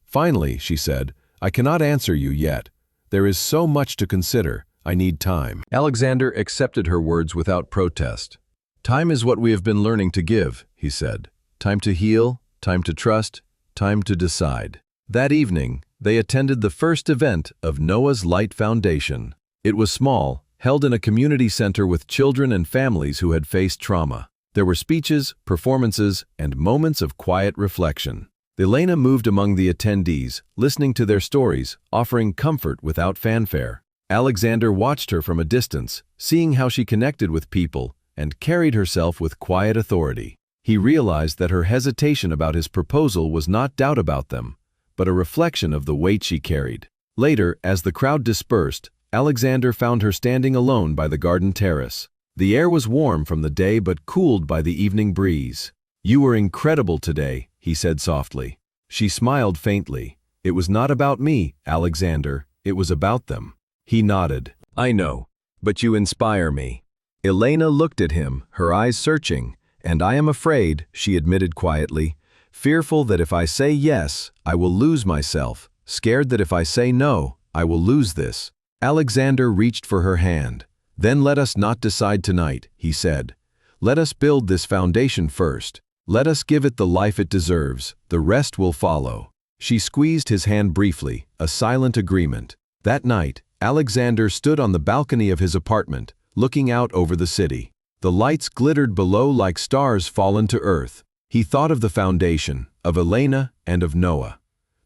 "Finally," she said, "I cannot answer you yet. There is so much to consider. I need time." Alexander accepted her words without protest. "Time is what we have been learning to give," he said. "Time to heal, time to trust, time to decide." That evening, they attended the first event of Noah's Light Foundation. It was small, held in a community center with children and families who had faced trauma. There were speeches, performances, and moments of quiet reflection. Elena moved among the attendees, listening to their stories, offering comfort without fanfare. Alexander watched her from a distance, seeing how she connected with people and carried herself with quiet authority. He realized that her hesitation about his proposal was not doubt about them, but a reflection of the weight she carried. Later, as the crowd dispersed, Alexander found her standing alone by the garden terrace. The air was warm from the day but cooled by the evening breeze. "You were incredible today," he said softly. She smiled faintly. "It was not about me, Alexander. It was about them." He nodded. "I know. But you inspire me." Elena looked at him, her eyes searching, "And I am afraid," she admitted quietly, "fearful that if I say yes, I will lose myself, scared that if I say no, I will lose this." Alexander reached for her hand. "Then let us not decide tonight," he said. "Let us build this foundation first. Let us give it the life it deserves. The rest will follow." She squeezed his hand briefly, a silent agreement. That night, Alexander stood on the balcony of his apartment, looking out over the city. The lights glittered below like stars fallen to earth. He thought of the foundation, of Elena, and of Noah.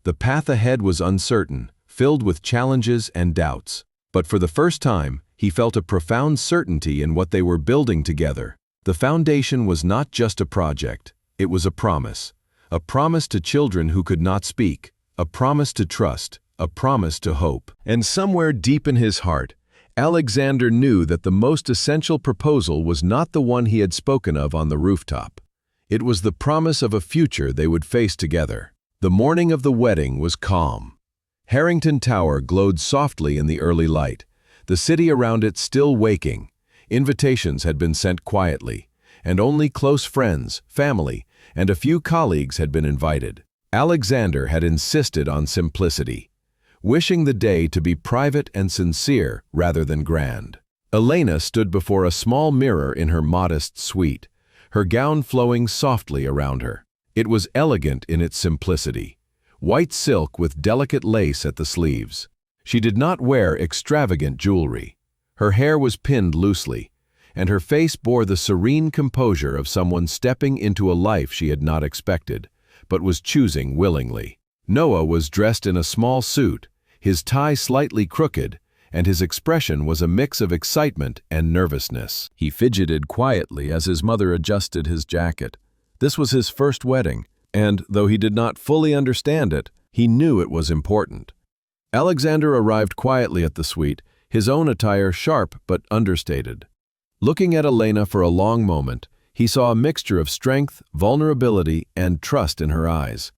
The path ahead was uncertain, filled with challenges and doubts. But for the first time, he felt a profound certainty in what they were building together. The foundation was not just a project, it was a promise. A promise to children who could not speak, a promise to trust, a promise to hope. And somewhere deep in his heart, Alexander knew that the most essential proposal was not the one he had spoken of on the rooftop. It was the promise of a future they would face together. The morning of the wedding was calm. Harrington Tower glowed softly in the early light, the city around it still waking. Invitations had been sent quietly, and only close friends, family, and a few colleagues had been invited. Alexander had insisted on simplicity, wishing the day to be private and sincere rather than grand. Elena stood before a small mirror in her modest suite, her gown flowing softly around her. It was elegant in its simplicity, white silk with delicate lace at the sleeves. She did not wear extravagant jewelry. Her hair was pinned loosely, and her face bore the serene composure of someone stepping into a life she had not expected, but was choosing willingly. Noah was dressed in a small suit, his tie slightly crooked, and his expression was a mix of excitement and nervousness. He fidgeted quietly as his mother adjusted his jacket. This was his first wedding, and, though he did not fully understand it, he knew it was important. Alexander arrived quietly at the suite, his own attire sharp but understated. Looking at Elena for a long moment, he saw a mixture of strength, vulnerability, and trust in her eyes.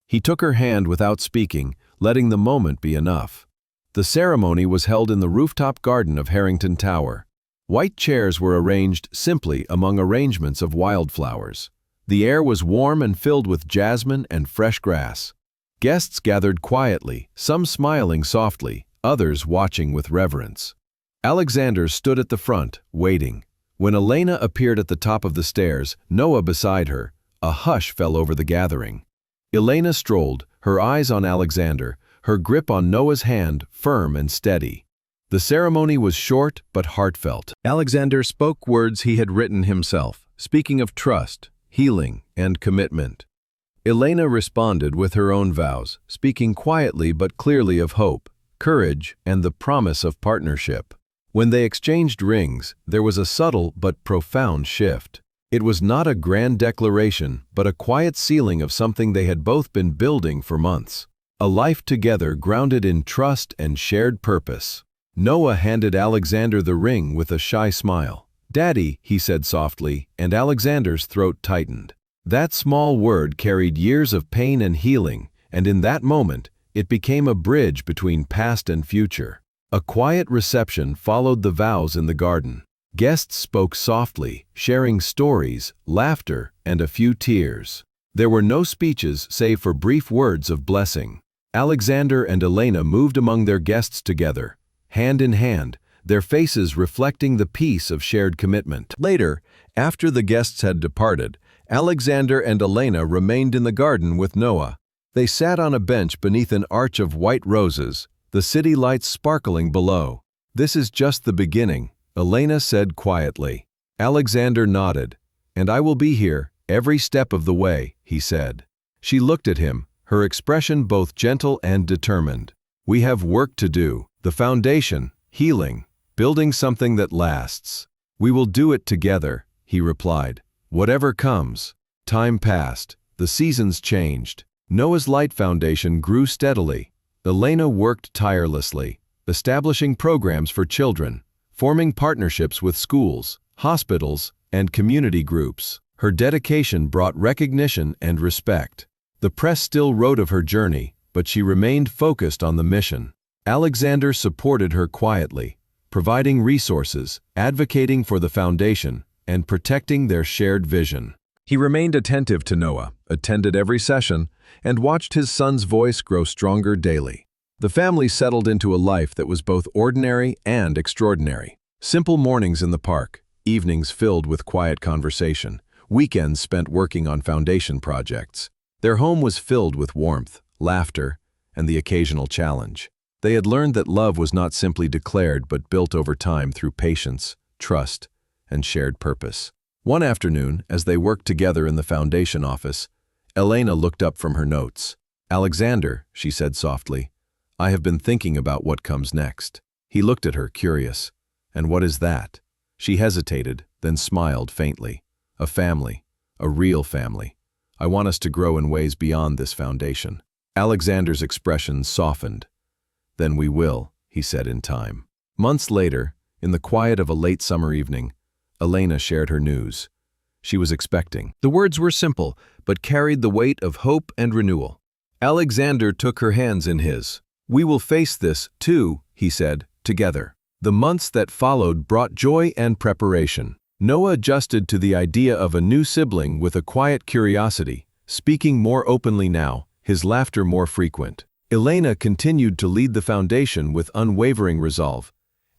He took her hand without speaking, letting the moment be enough. The ceremony was held in the rooftop garden of Harrington Tower. White chairs were arranged simply among arrangements of wildflowers. The air was warm and filled with jasmine and fresh grass. Guests gathered quietly, some smiling softly, others watching with reverence. Alexander stood at the front, waiting. When Elena appeared at the top of the stairs, Noah beside her, a hush fell over the gathering. Elena strolled, her eyes on Alexander, her grip on Noah's hand firm and steady. The ceremony was short but heartfelt. Alexander spoke words he had written himself, speaking of trust, healing, and commitment. Elena responded with her own vows, speaking quietly but clearly of hope, courage, and the promise of partnership. When they exchanged rings, there was a subtle but profound shift. It was not a grand declaration, but a quiet sealing of something they had both been building for months. A life together grounded in trust and shared purpose. Noah handed Alexander the ring with a shy smile. "Daddy," he said softly, and Alexander's throat tightened. That small word carried years of pain and healing, and in that moment, it became a bridge between past and future. A quiet reception followed the vows in the garden. Guests spoke softly, sharing stories, laughter, and a few tears. There were no speeches save for brief words of blessing. Alexander and Elena moved among their guests together, hand in hand, their faces reflecting the peace of shared commitment. Later, after the guests had departed, Alexander and Elena remained in the garden with Noah. They sat on a bench beneath an arch of white roses, the city lights sparkling below. "This is just the beginning," Elena said quietly. Alexander nodded. "And I will be here, every step of the way," he said. She looked at him, her expression both gentle and determined. "We have work to do, the foundation, healing, building something that lasts. We will do it together," he replied. "Whatever comes." Time passed. The seasons changed. Noah's Light Foundation grew steadily. Elena worked tirelessly, establishing programs for children, forming partnerships with schools, hospitals, and community groups. Her dedication brought recognition and respect. The press still wrote of her journey, but she remained focused on the mission. Alexander supported her quietly, providing resources, advocating for the foundation, and protecting their shared vision. He remained attentive to Noah, attended every session, and watched his son's voice grow stronger daily. The family settled into a life that was both ordinary and extraordinary. Simple mornings in the park, evenings filled with quiet conversation, weekends spent working on foundation projects. Their home was filled with warmth, laughter, and the occasional challenge. They had learned that love was not simply declared but built over time through patience, trust, and shared purpose. One afternoon, as they worked together in the foundation office, Elena looked up from her notes. "Alexander," she said softly, "I have been thinking about what comes next." He looked at her, curious. "And what is that?" She hesitated, then smiled faintly. "A family. A real family. I want us to grow in ways beyond this foundation." Alexander's expression softened. "Then we will," he said in time. Months later, in the quiet of a late summer evening, Elena shared her news. She was expecting. The words were simple, but carried the weight of hope and renewal. Alexander took her hands in his. "We will face this, too," he said, "together." The months that followed brought joy and preparation. Noah adjusted to the idea of a new sibling with a quiet curiosity, speaking more openly now, his laughter more frequent. Elena continued to lead the foundation with unwavering resolve,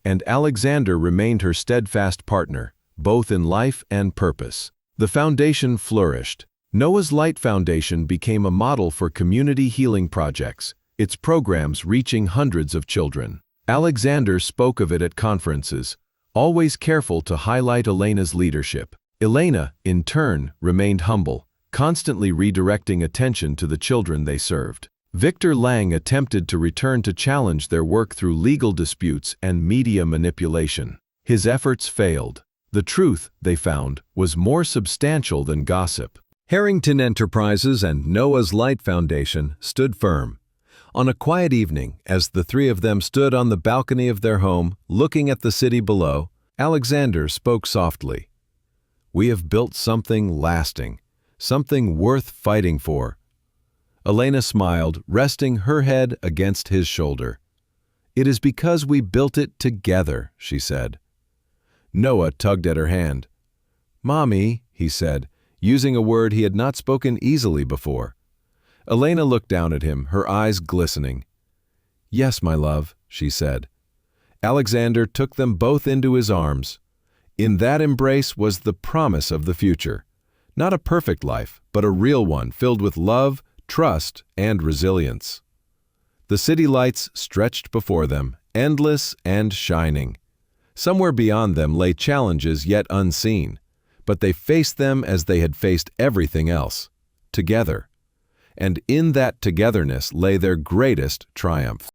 and Alexander remained her steadfast partner, both in life and purpose. The foundation flourished. Noah's Light Foundation became a model for community healing projects, its programs reaching hundreds of children. Alexander spoke of it at conferences, always careful to highlight Elena's leadership. Elena, in turn, remained humble, constantly redirecting attention to the children they served. Victor Lang attempted to return to challenge their work through legal disputes and media manipulation. His efforts failed. The truth, they found, was more substantial than gossip. Harrington Enterprises and Noah's Light Foundation stood firm. On a quiet evening, as the three of them stood on the balcony of their home, looking at the city below, Alexander spoke softly. "We have built something lasting, something worth fighting for." Elena smiled, resting her head against his shoulder. "It is because we built it together," she said. Noah tugged at her hand. "Mommy," he said, using a word he had not spoken easily before. Elena looked down at him, her eyes glistening. "Yes, my love," she said. Alexander took them both into his arms. In that embrace was the promise of the future. Not a perfect life, but a real one filled with love, trust, and resilience. The city lights stretched before them, endless and shining. Somewhere beyond them lay challenges yet unseen, but they faced them as they had faced everything else, together. And in that togetherness lay their greatest triumph.